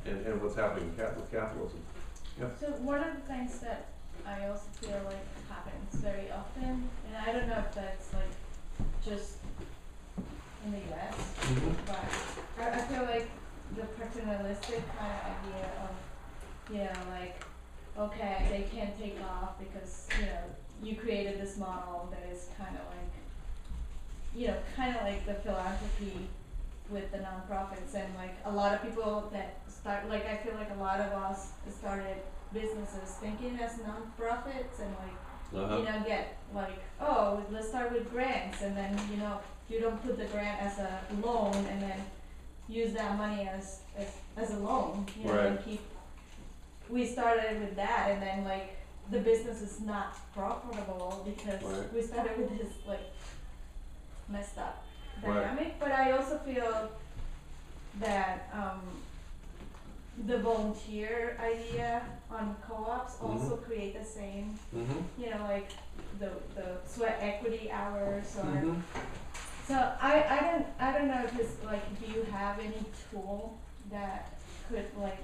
and what's happening with capitalism. Yeah. So one of the things that I also feel like happens very often, and I don't know if that's like just in the US, but I feel like the paternalistic kind of idea of, like, okay, they can't take off because, you created this model that is kind of like the philanthropy with the nonprofits, and like a lot of people that start, like I feel like a lot of us started businesses thinking as nonprofits and like, get like, oh, let's start with grants, and then, you don't put the grant as a loan and then use that money as a loan, Right. and we started with that, and then like the business is not profitable because Right. we started with this like messed up Right. dynamic. But I also feel that the volunteer idea on co-ops also create the same, like the sweat equity hours or Mm-hmm. so I don't know if it's like, do you have any tool that could like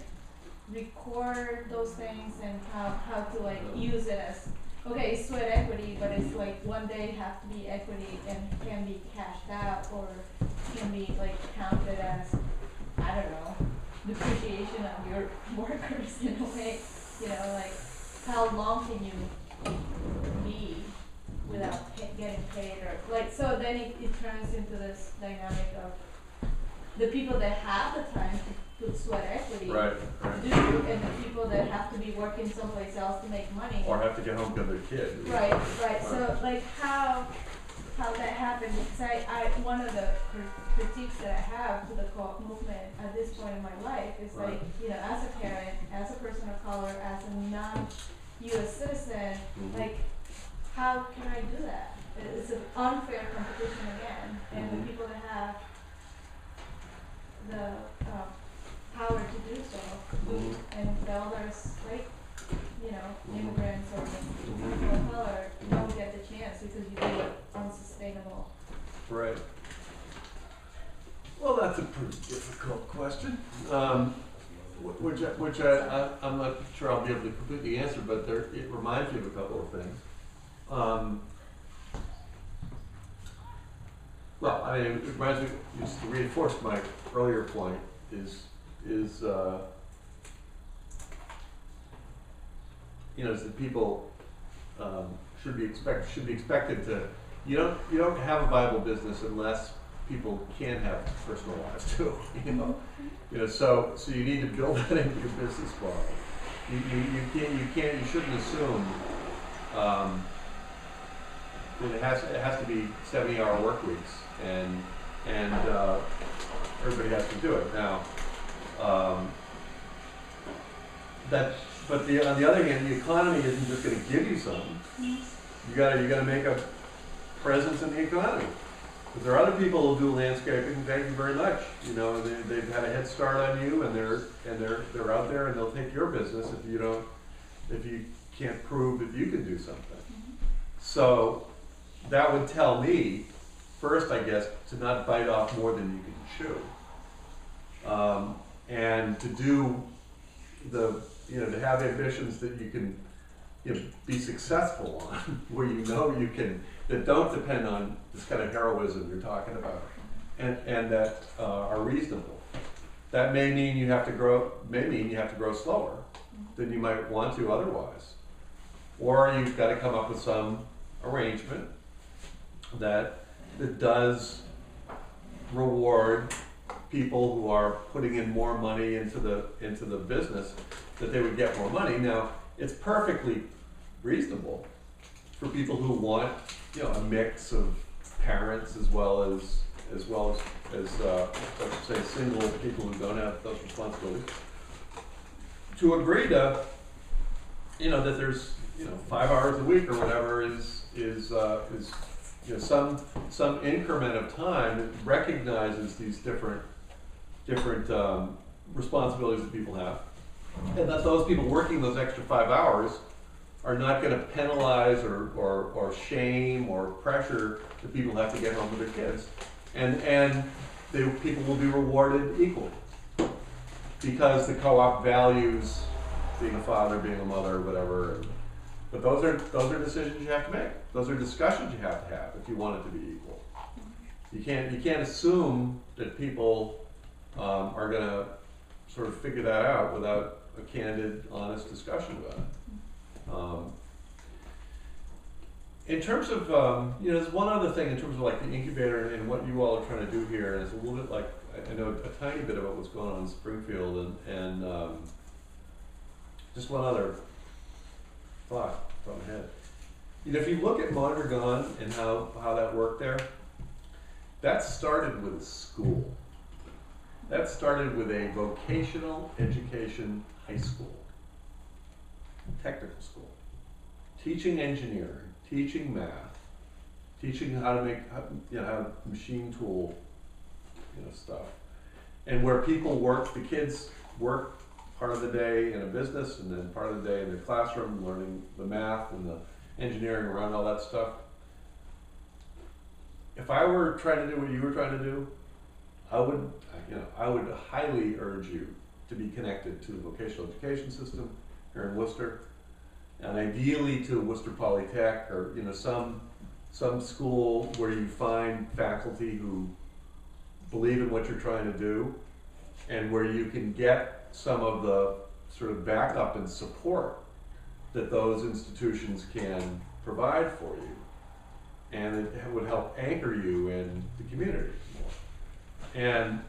record those things and how to like use it as, okay, it's sweat equity, but it's like one day have to be equity and can be cashed out or can be like counted as, I don't know, depreciation of your workers in a way, like how long can you be without getting paid, or like, so then it turns into this dynamic of the people that have the time to put sweat equity Right. do, and the people that have to be working someplace else to make money. Or have to get home to their kid. Right. So like how that happened, because one of the critiques that I have to the co-op movement at this point in my life is Right. like, as a parent, as a person of color, as a non-US citizen, like how can I do that? It's an unfair competition again, and the people that have the power to do so, and the others, like, you know, immigrants or the people of color don't get the chance because you do it unsustainable. Right. Well, that's a pretty difficult question, which I'm not sure I'll be able to completely answer, but it reminds me of a couple of things. Well, I mean, it reminds me, just to reinforce my earlier point, is you know, is that people should be expected to. You don't have a viable business unless people can have personal lives too. You know, so you need to build that into your business model. You shouldn't assume that it has to be 70-hour work weeks and everybody has to do it now. But on the other hand, the economy isn't just going to give you something. You gotta make a presence in the economy. But there are other people who do landscaping. Thank you very much. You know, they've had a head start on you, and they're out there, and they'll take your business if you can't prove that you can do something. So that would tell me, first, I guess, to not bite off more than you can chew, and to do to have ambitions that you can be successful on, where you can, that don't depend on this kind of heroism you're talking about, and that are reasonable. That may mean you have to grow slower than you might want to otherwise, or you've got to come up with some arrangement that does reward people who are putting in more money into the business, that they would get more money. Now, it's perfectly reasonable for people who want, a mix of parents as well as let's say single people who don't have those responsibilities, to agree to, that there's 5 hours a week or whatever is some increment of time that recognizes these different responsibilities that people have, and that those people working those extra 5 hours are not going to penalize or shame or pressure the people who have to get home with their kids, and people will be rewarded equally because the co-op values being a father, being a mother, whatever. But those are decisions you have to make. Those are discussions you have to have if you want it to be equal. You can't assume that people are going to sort of figure that out without a candid, honest discussion about it. In terms of, there's one other thing in terms of like the incubator and what you all are trying to do here, and it's a little bit like, I know a tiny bit about what's going on in Springfield, and just one other thought from my head. If you look at Mondragon and how that worked there, that started with a school. That started with a vocational education high school, technical school, teaching engineering, teaching math, teaching how to make, how machine tool, stuff, and where people work, the kids work part of the day in a business and then part of the day in the classroom learning the math and the engineering around all that stuff. If I were trying to do what you were trying to do, I would highly urge you to be connected to the vocational education system here in Worcester, and ideally to Worcester Polytech or some school where you find faculty who believe in what you're trying to do, and where you can get some of the sort of backup and support that those institutions can provide for you, and it would help anchor you in the community more. And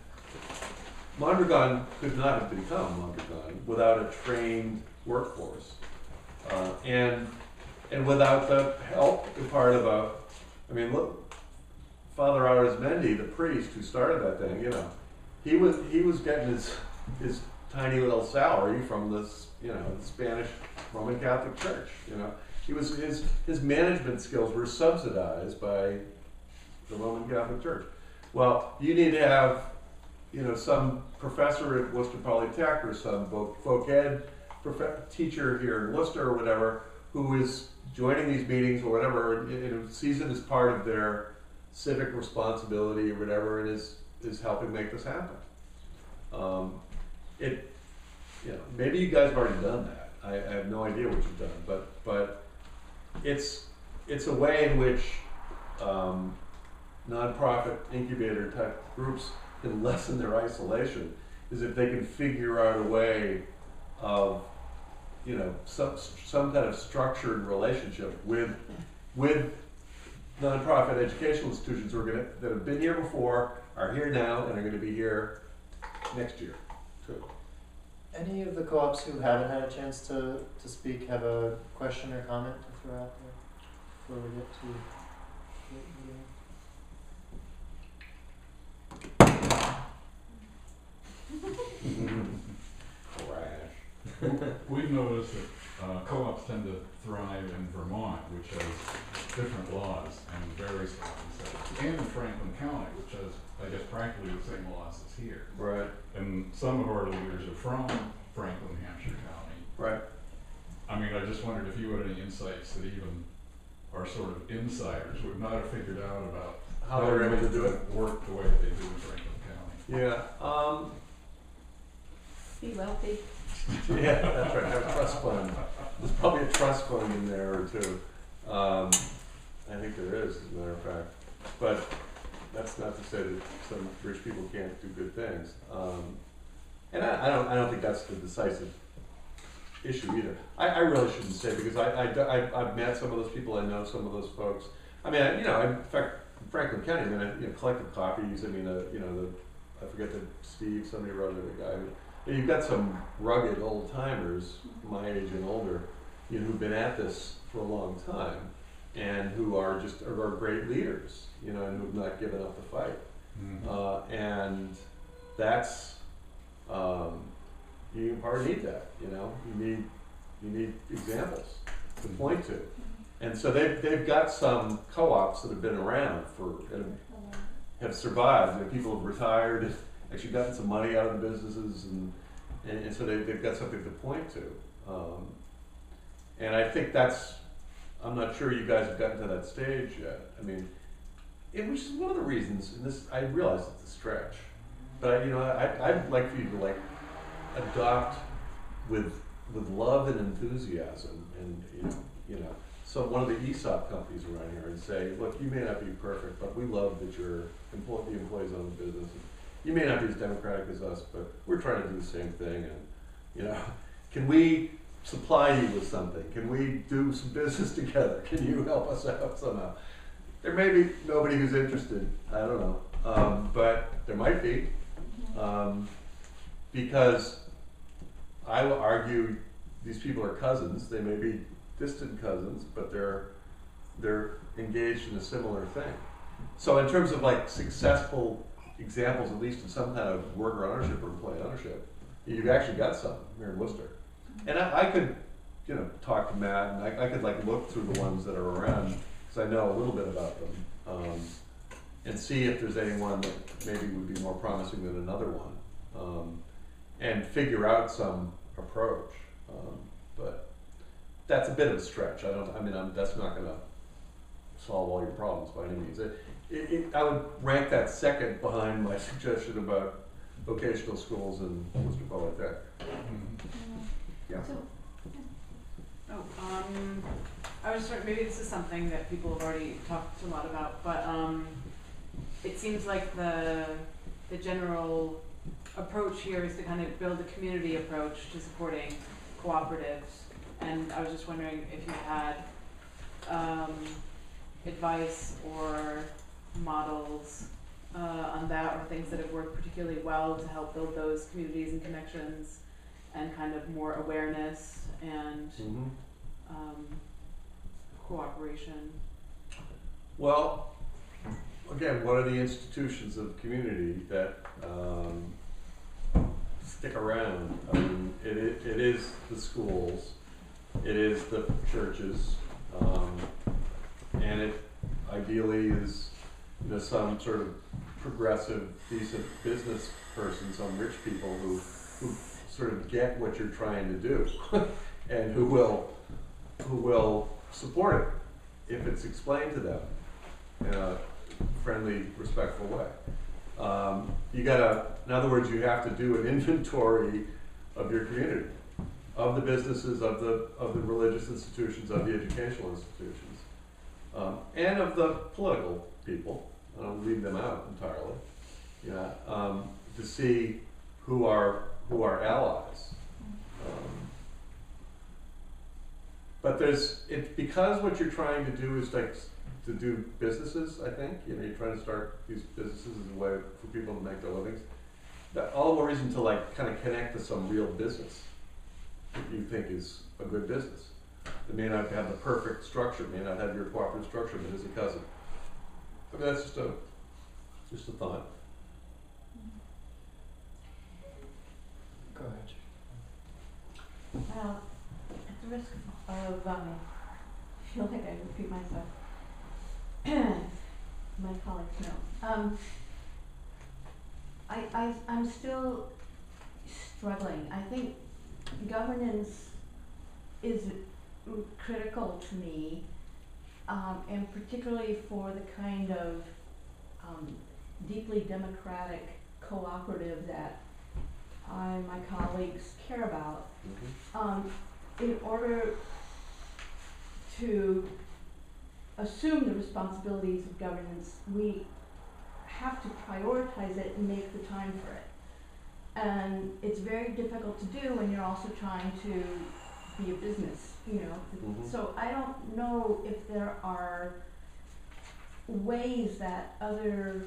Mondragon could not have become Mondragon without a trained workforce, and without the help part of look, Father Arizmendi, the priest who started that thing, he was getting his tiny little salary from this, the Spanish Roman Catholic Church, his management skills were subsidized by the Roman Catholic Church. Well, you need to have, you know, some professor at Worcester Polytech or some folk ed teacher here in Worcester or whatever, who is joining these meetings or whatever, and sees it as part of their civic responsibility or whatever, and is helping make this happen. You know, maybe you guys have already done that. I have no idea what you've done, but it's a way in which nonprofit incubator type groups can lessen their isolation, is if they can figure out a way of, you know, some kind of structured relationship with nonprofit educational institutions that have been here before, are here now, and are going to be here next year too. Any of the co-ops who haven't had a chance to speak have a question or comment to throw out there before we get to We've noticed that co-ops tend to thrive in Vermont, which has different laws and varies and in Franklin County, which has, I guess, practically the same laws as here. Right. And some of our leaders are from Franklin, Hampshire County. Right. I mean, I just wondered if you had any insights that even our sort of insiders would not have figured out about How they're able to do it. Work the way that they do in Franklin County. Yeah. Be wealthy. Yeah, that's right. Have a trust fund. There's probably a trust fund in there or two. I think there is, as a matter of fact. But that's not to say that some rich people can't do good things. And I don't think that's the decisive issue either. I really shouldn't say, because I've met some of those people. I know some of those folks. I mean, in fact, in Franklin County, I mean, collected copies. I mean, I forget that Steve, somebody wrote it, the guy. You've got some rugged old timers, my age and older, who've been at this for a long time, and who are great leaders, and who've not given up the fight. Mm-hmm. And that's you hardly need that. You need examples to point to, and so they've got some co-ops that have been around and have survived. People have retired. Actually gotten some money out of the businesses, and so they've got something to point to. And I think I'm not sure you guys have gotten to that stage yet. I mean, which is one of the reasons, and I realize it's a stretch, but I'd like for you to adopt with love and enthusiasm, and so one of the ESOP companies around here, and say, look, you may not be perfect, but we love that you're the employees on the business. You may not be as democratic as us, but we're trying to do the same thing, and can we supply you with something? Can we do some business together? Can you help us out somehow? There may be nobody who's interested. I don't know, but there might be, because I will argue these people are cousins. They may be distant cousins, but they're engaged in a similar thing. So in terms of successful examples, at least of some kind of worker ownership or employee ownership, you've actually got some here in Worcester. And I could, talk to Matt, and I could look through the ones that are around, because I know a little bit about them, and see if there's anyone that maybe would be more promising than another one, and figure out some approach. But that's a bit of a stretch. That's not going to solve all your problems by any means. I would rank that second behind my suggestion about vocational schools and Worcester Polytech. Yeah. I was wondering, maybe this is something that people have already talked a lot about, but it seems like the general approach here is to kind of build a community approach to supporting cooperatives, and I was just wondering if you had advice or models on that, or things that have worked particularly well to help build those communities and connections and kind of more awareness and cooperation. Well, again, what are the institutions of community that stick around? It is the schools, it is the churches, And it ideally is, some sort of progressive, decent business person, some rich people who sort of get what you're trying to do and who will support it if it's explained to them in a friendly, respectful way. In other words, you have to do an inventory of your community, of the businesses, of the religious institutions, of the educational institutions, and of the political people. I don't leave them out entirely. To see who are allies. But because what you're trying to do is like to do businesses, I think, you're trying to start these businesses as a way for people to make their livings. That all the reason to like kind of connect to some real business that you think is a good business. It may not have the perfect structure, may not have your cooperative structure, but is a cousin. I mean, that's just a thought. Go ahead. Well, at the risk of, I feel like I repeat myself. My colleagues know. I'm still struggling. I think governance is critical to me, and particularly for the kind of deeply democratic cooperative that my colleagues care about. In order to assume the responsibilities of governance, we have to prioritize it and make the time for it. And it's very difficult to do when you're also trying to be a business, So I don't know if there are ways that other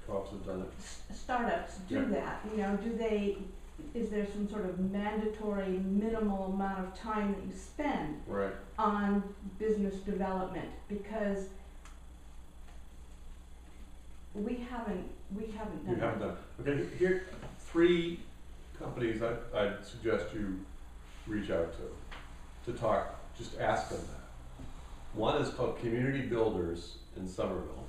Co-ops have done it. Startups do that, is there some sort of mandatory minimal amount of time that you spend Right. on business development? Because we haven't You done haven't that. done. Okay, here, 3 companies I'd suggest you reach out to talk, just ask them that. One is called Community Builders in Somerville.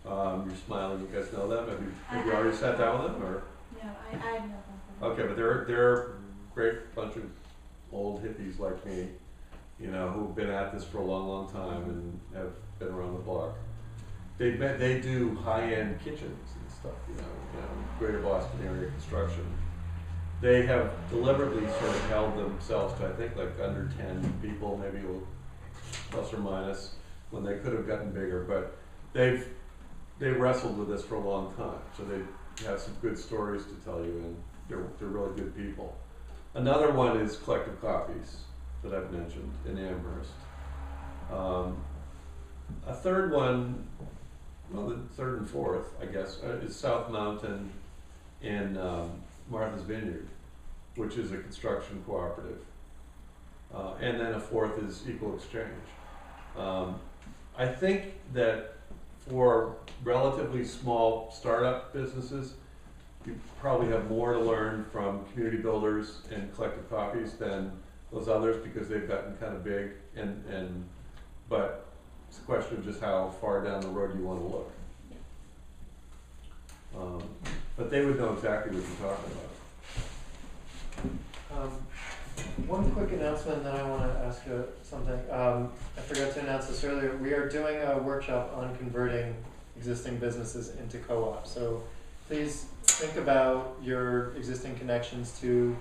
You're smiling, you guys know them? Have you already sat down with them, or? Yeah, I know them. Okay, but they're a great bunch of old hippies like me, who've been at this for a long, long time and have been around the block. They do high-end kitchens and stuff, Greater Boston area construction. They have deliberately sort of held themselves to, I think, like under 10 people, maybe a little plus or minus, when they could have gotten bigger. But they've wrestled with this for a long time, so they have some good stories to tell you, and they're really good people. Another one is Collective Copies that I've mentioned in Amherst. A third one, well, the third and fourth, I guess, is South Mountain in Martha's Vineyard, which is a construction cooperative. And then a fourth is Equal Exchange. I think that for relatively small startup businesses, you probably have more to learn from Community Builders and Collective Copies than those others, because they've gotten kind of big, but it's a question of just how far down the road you want to look. But they would know exactly what you're talking about. One quick announcement, then I want to ask you something. I forgot to announce this earlier. We are doing a workshop on converting existing businesses into co-ops. So please think about your existing connections to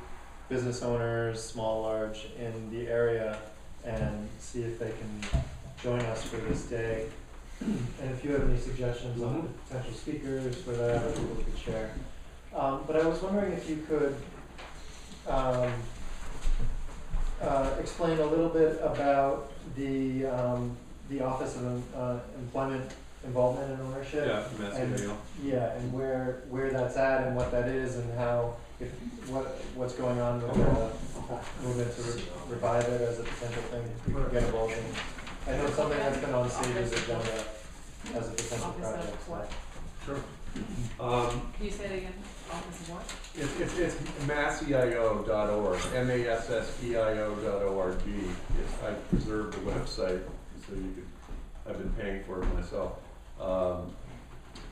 business owners, small, large, in the area, and see if they can join us for this day. And if you have any suggestions on potential speakers for that, or people could share. But I was wondering if you could explain a little bit about the Office of Employment Involvement and Ownership. Yeah, Massey-O'Neill. Yeah, and where that's at and what that is, and how what's going on with the movement to revive it as a potential thing we can get involved in. I know it's something that's been on Sage's agenda as a potential project. So. Sure. Can you say it again? Office of what? It's masseio.org, MASSEIO.org. I preserved the website so you could, I've been paying for it myself.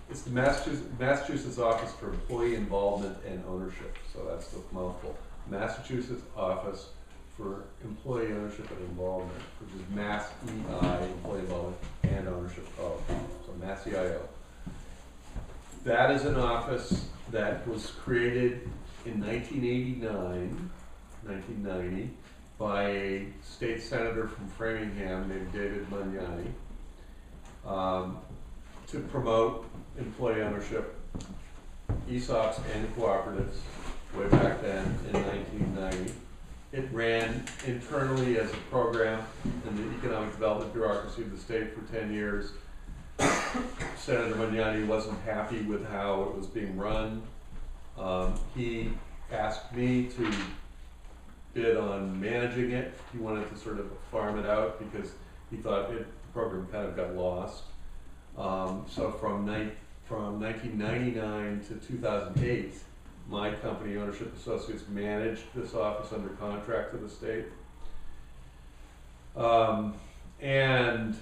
It's the Massachusetts Office for Employee Involvement and Ownership, so that's the mouthful. Massachusetts Office for Employee Ownership and Involvement, which is Mass EI, Employee Involvement and Ownership of, so MassEIO. That is an office that was created in 1990, by a state senator from Framingham named David Magnani, to promote employee ownership, ESOPs and cooperatives way back then in 1990. It ran internally as a program in the economic development bureaucracy of the state for 10 years. Senator Magnani wasn't happy with how it was being run. He asked me to bid on managing it. He wanted to sort of farm it out because he thought the program kind of got lost. So from 1999 to 2008, my company, Ownership Associates, managed this office under contract to the state. And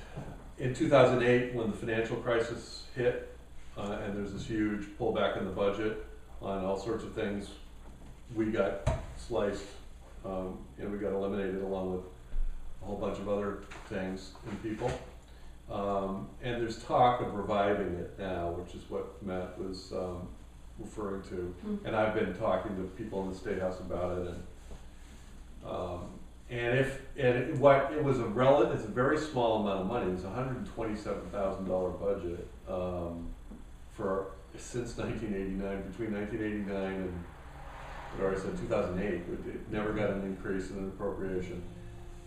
in 2008, when the financial crisis hit, and there's this huge pullback in the budget on all sorts of things, we got sliced, and we got eliminated along with a whole bunch of other things and people. And there's talk of reviving it now, which is what Matt was referring to. And I've been talking to people in the State House about it, it's a very small amount of money. It was a $127,000 budget since 1989, between 1989 and, what I already said, 2008. It never got an increase in an appropriation,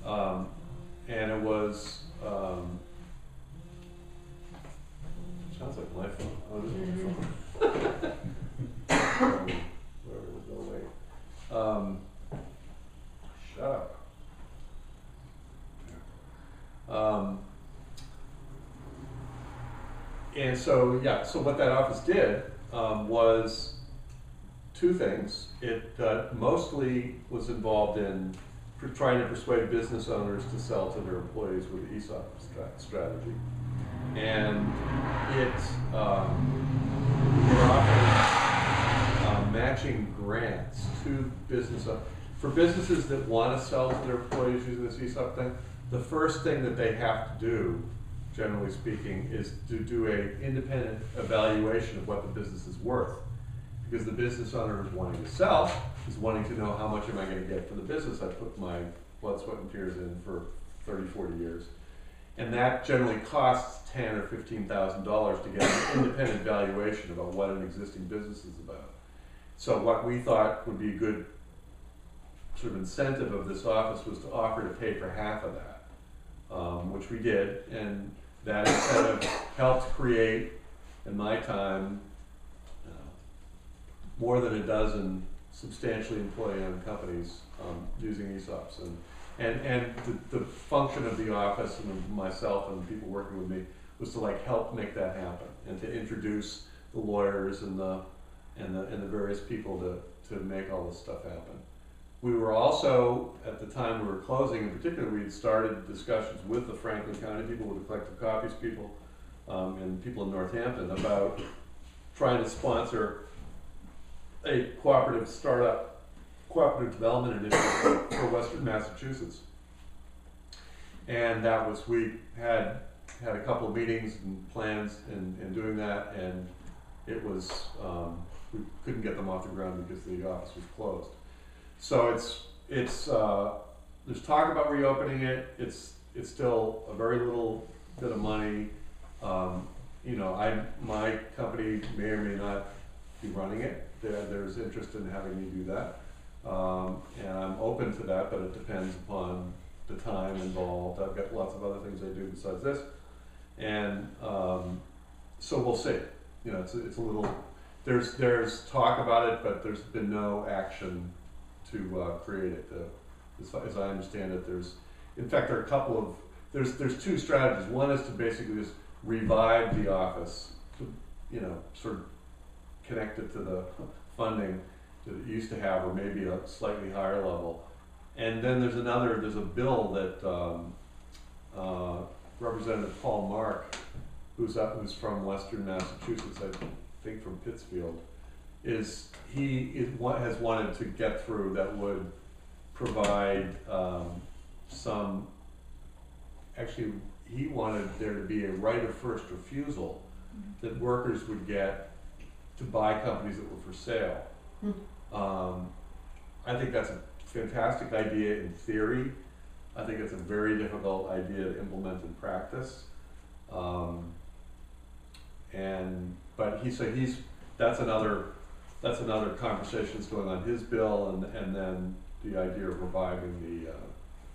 and it was. Sounds like my phone. Oh, this is my phone. Where did it go away? Shut up. And so, yeah, so what that office did was two things. It mostly was involved in trying to persuade business owners to sell to their employees with the ESOP strategy. And it offered matching grants to for businesses that want to sell to their employees using this ESOP thing. The first thing that they have to do, generally speaking, is to do an independent evaluation of what the business is worth. Because the business owner who's wanting to sell is wanting to know how much am I going to get for the business I put my blood, sweat, and tears in for 30, 40 years. And that generally costs $10,000 or $15,000 to get an independent valuation about what an existing business is about. So what we thought would be a good sort of incentive of this office was to offer to pay for half of that, which we did, and that incentive helped create, in my time, more than a dozen substantially employee-owned companies using ESOPs. And the function of the office and of myself and the people working with me was to help make that happen and to introduce the lawyers and the various people to make all this stuff happen. We were also, at the time we were closing in particular, we had started discussions with the Franklin County people, with the Collective Copies people, and people in Northampton about trying to sponsor a cooperative development initiative for Western Massachusetts. And that was, we had a couple of meetings and plans in doing that, and it was, we couldn't get them off the ground because the office was closed. So there's talk about reopening it. It's still a very little bit of money. My company may or may not be running it. There's interest in having me do that. And I'm open to that, but it depends upon the time involved. I've got lots of other things I do besides this. And so we'll see. It's a little, there's talk about it, but there's been no action to create it. As I understand it, in fact, there are a couple of, there's two strategies. One is to basically just revive the office, to you know, sort of connected to the funding that it used to have, or maybe a slightly higher level. And then there's a bill that Representative Paul Mark, who's from Western Massachusetts, I think from Pittsfield, has wanted to get through that would provide some, actually, he wanted there to be a right of first refusal that workers would get to buy companies that were for sale. I think that's a fantastic idea in theory. I think it's a very difficult idea to implement in practice. But that's another conversation that's going on his bill, and then the idea of reviving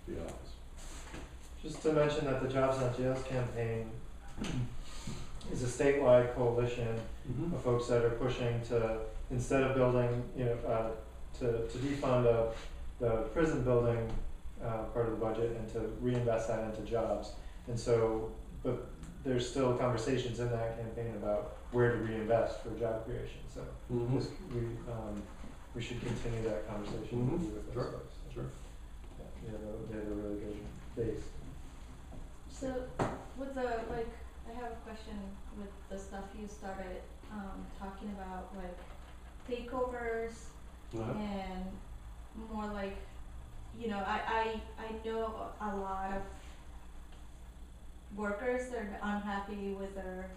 the office. Just to mention that the Jobs Not Jails campaign is a statewide coalition of folks that are pushing to, instead of building, to defund the prison building part of the budget and to reinvest that into jobs. And so, but there's still conversations in that campaign about where to reinvest for job creation. So we should continue that conversation with those folks. Sure. Yeah, they have a really good base. So with the, like, I have a question with the stuff you started talking about, like takeovers and more like, I know a lot of workers that are unhappy with their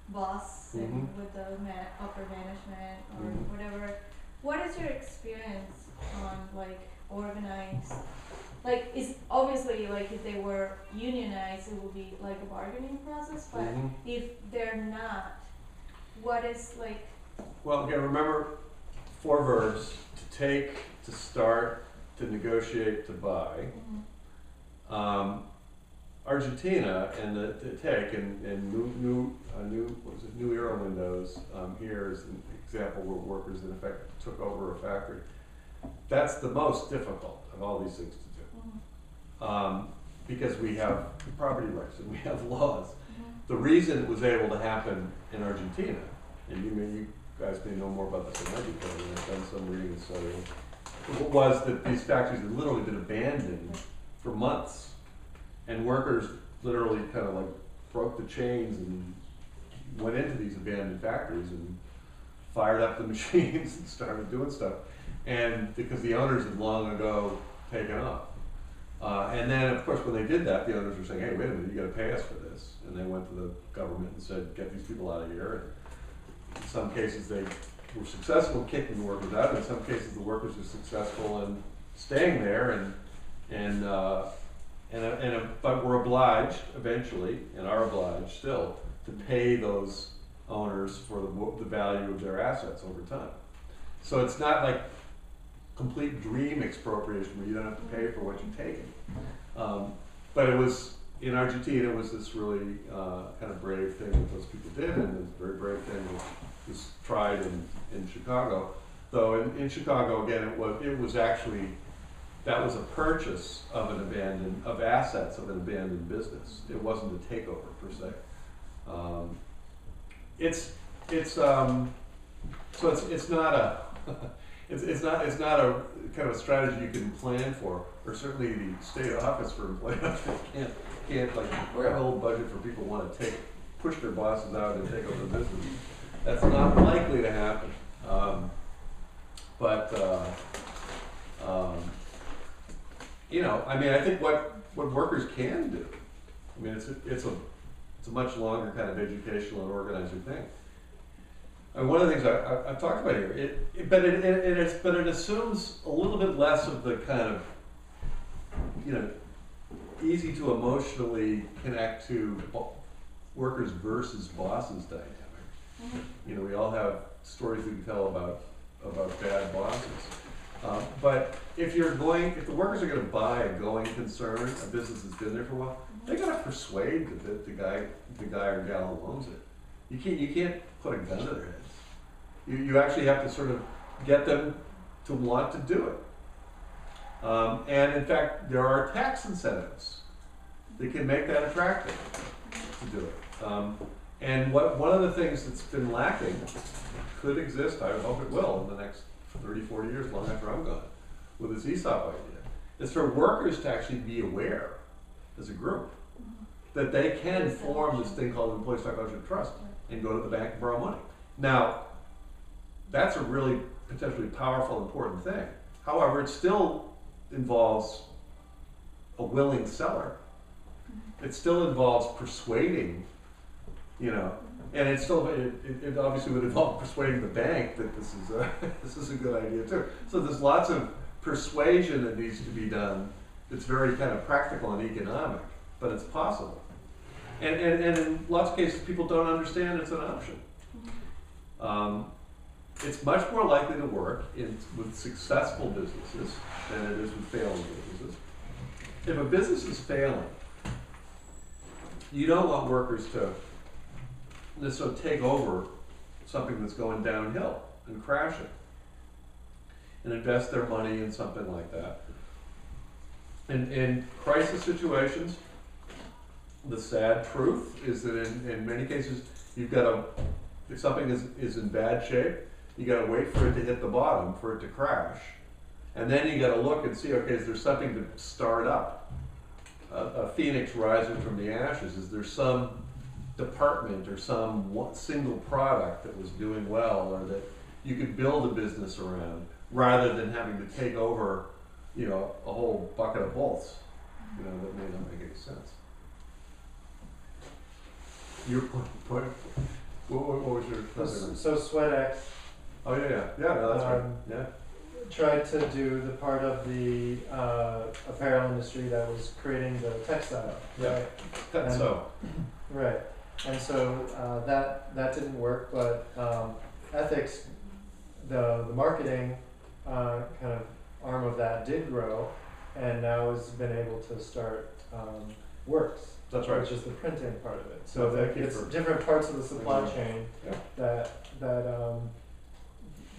boss and with the upper management or whatever. What is your experience on like organized? Like, is obviously like if they were unionized, it would be like a bargaining process. But if they're not, what is like? Well, again, remember 4 verbs: to take, to start, to negotiate, to buy. Argentina and the take and New Era Windows here is an example where workers in effect took over a factory. That's the most difficult of all these things to do, because we have property rights and we have laws. The reason it was able to happen in Argentina, and you guys may know more about this than I do, because I've done some reading and studying, was that these factories had literally been abandoned for months, and workers literally kind of like broke the chains and went into these abandoned factories and fired up the machines and started doing stuff, and because the owners had long ago taken off. And then, of course, when they did that, the owners were saying, hey, wait a minute, you gotta pay us for this. And they went to the government and said, get these people out of here. And in some cases, they were successful in kicking the workers out. In some cases, the workers were successful in staying there but were obliged eventually, and are obliged still, to pay those owners for the value of their assets over time. So it's not like complete dream expropriation where you don't have to pay for what you've taken. But it was, in Argentina, it was this really kind of brave thing that those people did, and this very brave thing was tried in Chicago. Though in Chicago, again, it was actually, that was a purchase of assets of an abandoned business. It wasn't a takeover per se. So it's not a it's not a kind of a strategy you can plan for, or certainly the state office for employment can't like, we have a whole budget for people who want to push their bosses out and take over the business. That's not likely to happen. I think what workers can do, it's a much longer kind of educational and organizing thing. And one of the things I've talked about here, but it assumes a little bit less of the kind of, easy to emotionally connect to workers versus bosses dynamic. We all have stories we can tell about bad bosses. But if the workers are going to buy a going concern, a business that's been there for a while, they got to persuade the guy or gal who owns it. You can't put a gun to their heads. You actually have to sort of get them to want to do it. And in fact, there are tax incentives that can make that attractive to do it. And one of the things that's been lacking, could exist, I hope it will, in the next 30, 40 years, long after I'm gone, with this ESOP idea, is for workers to actually be aware, as a group, that they can form this thing called Employee Stock Ownership Trust and go to the bank and borrow money. Now, that's a really potentially powerful, important thing. However, it still involves a willing seller. It still involves persuading, you know, and it still, it obviously would involve persuading the bank that this is a, this is a good idea too. So there's lots of persuasion that needs to be done. It's very kind of practical and economic, but it's possible. And in lots of cases, people don't understand it's an option. It's much more likely to work with successful businesses than it is with failing businesses. If a business is failing, you don't want workers to necessarily take over something that's going downhill and crash it and invest their money in something like that. In crisis situations, the sad truth is that in many cases, you've got to, if something is in bad shape, you got to wait for it to hit the bottom, for it to crash. And then you got to look and see, okay, is there something to start up? A phoenix rising from the ashes. Is there some department or some single product that was doing well, or that you could build a business around, rather than having to take over, you know, a whole bucket of bolts, you know, that may not make any sense. Your point. What was your question? So SweatX Oh yeah, no, that's right. Yeah. tried to do the part of the apparel industry that was creating the textile, Yeah. right? And so, Right, and so that didn't work, but ethics, the marketing kind of arm of that did grow, and now has been able to start Works. that's right. Which is the printing part of it. Well, So thank you it's for- different parts of the supply Yeah. chain Yeah.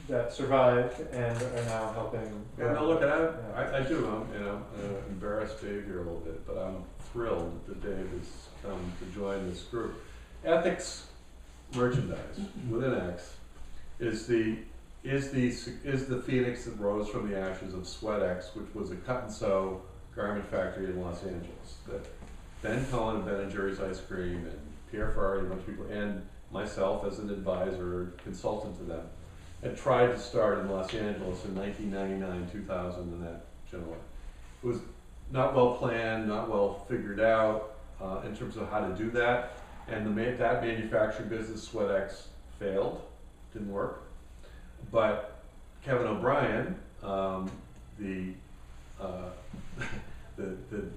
that survived and are now helping. Yeah, no, look, and Yeah. I do, you know, embarrassed Dave here a little bit, but I'm thrilled that Dave has come to join this group. Ethics merchandise within X is the phoenix that rose from the ashes of SweatX, which was a cut and sew garment factory in Los Angeles that Ben Cohen of Ben and Jerry's Ice Cream and Pierre Ferrari and a bunch of people, and myself as an advisor, consultant to them, had tried to start in Los Angeles in 1999, 2000, and that general way. It was not well planned, not well figured out in terms of how to do that, and that manufacturing business, SweatX, failed, didn't work. But Kevin O'Brien, the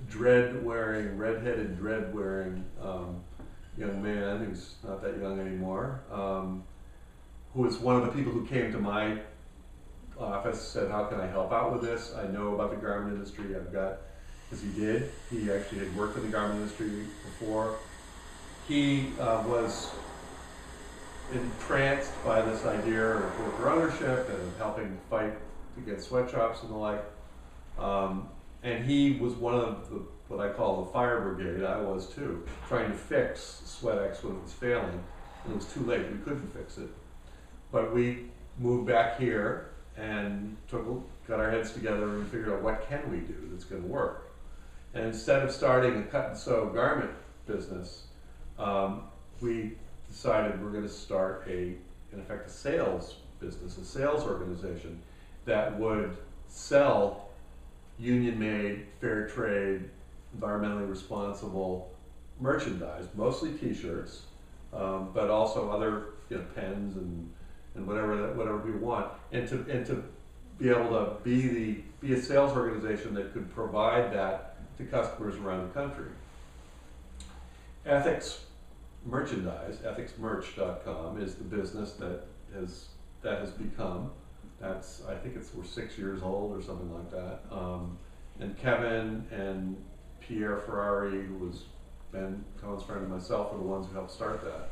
dread-wearing, red-headed, dread-wearing young man who's not that young anymore, who was one of the people who came to my office, said, how can I help out with this? I know about the garment industry, because he did. He actually had worked in the garment industry before. He was entranced by this idea of worker ownership and helping fight against sweatshops and the like. And he was one of the, what I call the fire brigade, I was too, trying to fix SweatX when it was failing. And it was too late, we couldn't fix it. But we moved back here and got our heads together and figured out what can we do that's going to work. And instead of starting a cut and sew garment business, we decided we're going to start in effect, a sales business, a sales organization that would sell union-made, fair trade, environmentally responsible merchandise, mostly T-shirts, but also other, you know, pens and whatever we want, and to be able to be a sales organization that could provide that to customers around the country. Ethics merchandise, ethicsmerch.com, is the business that has become. I think we're 6 years old or something like that. And Kevin and Pierre Ferrari, who was Ben Cohen's friend, and myself are the ones who helped start that.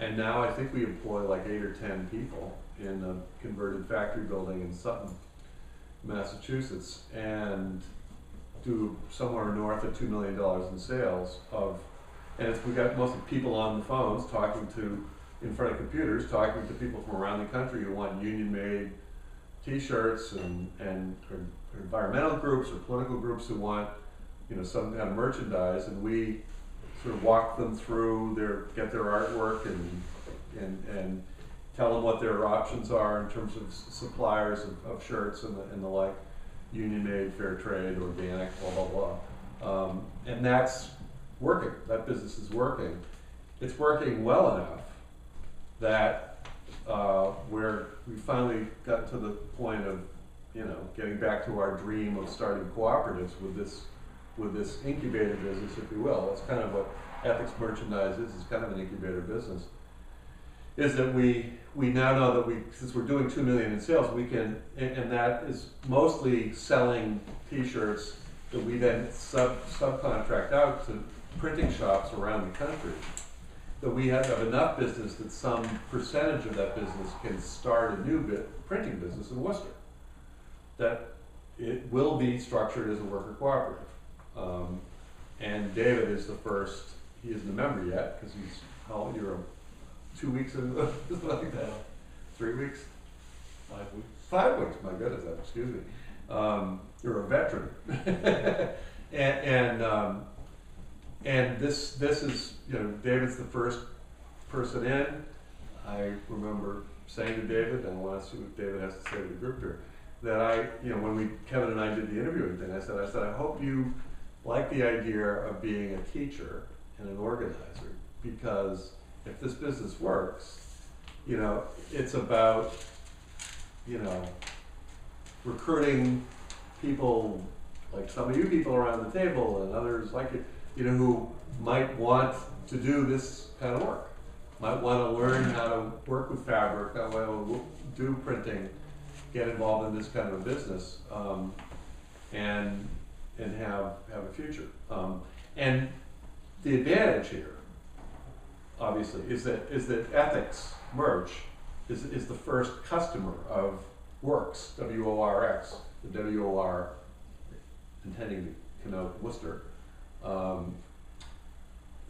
And now I think we employ like 8 or 10 people in a converted factory building in Sutton, Massachusetts, and do somewhere north of $2 million in sales of And we got mostly people on the phones talking to, in front of computers, talking to people from around the country who want union-made T-shirts or environmental groups or political groups who want, some kind of merchandise, and we sort of walk them through get their artwork and tell them what their options are in terms of suppliers of shirts and the like, union-made, fair trade, organic, blah, blah, blah. And that's working. That business is working. It's working well enough that where we finally got to the point of, getting back to our dream of starting cooperatives with this incubator business, if you will. That's kind of what Ethics Merchandise is. It's kind of an incubator business. Is that we now know that since we're doing $2 million in sales, we can, and that is mostly selling T-shirts that we then subcontract out to printing shops around the country. That we have enough business that some percentage of that business can start a new printing business in Worcester. That it will be structured as a worker cooperative. And David is the first, he isn't a member yet, because he's, how old, you're 2 weeks in, something like that, 3 weeks? 5 weeks. 5 weeks, my goodness, excuse me. You're a veteran. And this is, David's the first person in. I remember saying to David, and I want to see what David has to say to the group here, that when Kevin and I did the interviewing thing, I said, I hope you like the idea of being a teacher and an organizer, because if this business works, it's about, recruiting people like some of you people around the table and others like it, who might want to do this kind of work, might want to learn how to work with fabric, how to do printing, get involved in this kind of a business, and have a future. And the advantage here, obviously, is that Ethics Merch is the first customer of Works, W-O-R-X, the W-O-R intending to connote Worcester.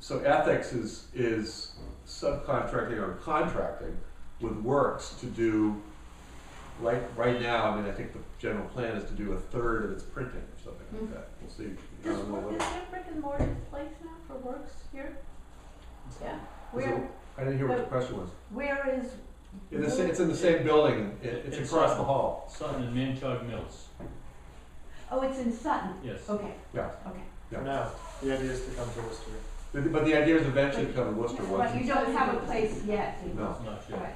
So Ethics is subcontracting or contracting with Works to do, right now, I think the general plan is to do 1/3 of its printing or something like that. We'll see. I don't know Is there brick and mortar place now for Works here? Yeah. Where, I didn't hear what the question was. where is? It's in the same building. It's across the hall. Sutton and Manchog Mills, Oh, it's in Sutton? yes. Okay, Yeah. okay. For now, the idea is to come to Worcester. But the idea is eventually to come to Worcester. But you don't have a place yet? No. Not yet. Right.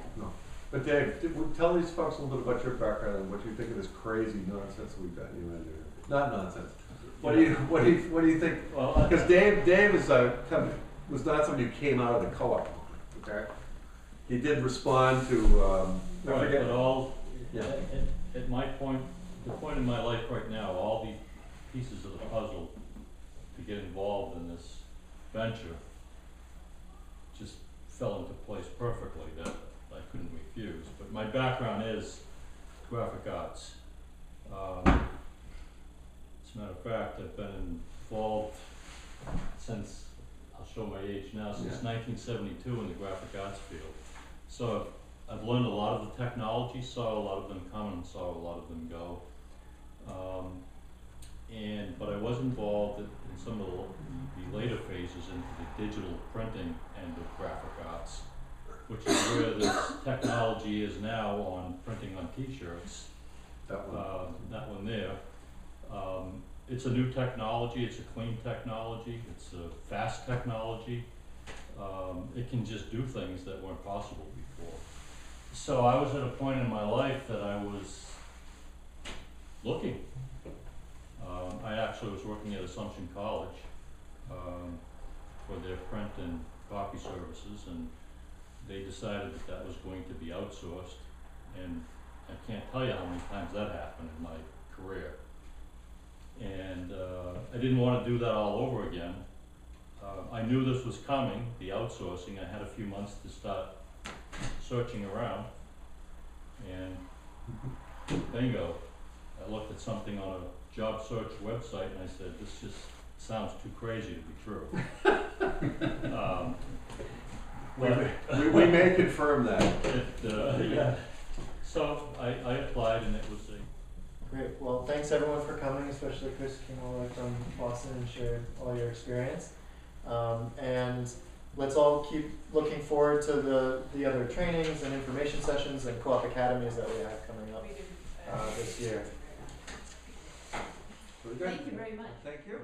But Dave, tell these folks a little bit about your background and what you think of this crazy nonsense we've got you into. Not nonsense. What do you think? Well, Because Dave was not somebody who came out of the co-op. Okay. He did respond to. right, but all, Yeah. at my point, the point in my life right now, all these pieces of the puzzle to get involved in this venture just fell into place perfectly that I couldn't refuse. But my background is graphic arts. As a matter of fact, I've been involved since, I'll show my age now, since 1972 in the graphic arts field. So I've learned a lot of the technology, saw a lot of them come and saw a lot of them go. But I was involved in some of the later phases into the digital printing end of graphic arts, which is where this technology is now on printing on T-shirts. That one. That one there. It's a new technology, it's a clean technology, it's a fast technology. It can just do things that weren't possible before. So I was at a point in my life that I was looking. I actually was working at Assumption College for their print and copy services, and they decided that that was going to be outsourced, and I can't tell you how many times that happened in my career. And I didn't want to do that all over again. I knew this was coming, the outsourcing. I had a few months to start searching around, and bingo, I looked at something on a job search website and I said, this just sounds too crazy to be true. We may confirm that. Yeah. So I applied and it was a, Great. Well, thanks everyone for coming, especially Chris came all the way from Boston and shared all your experience. And let's all keep looking forward to the other trainings and information sessions and co-op academies that we have coming up this year. Very good. Thank you very much. Thank you.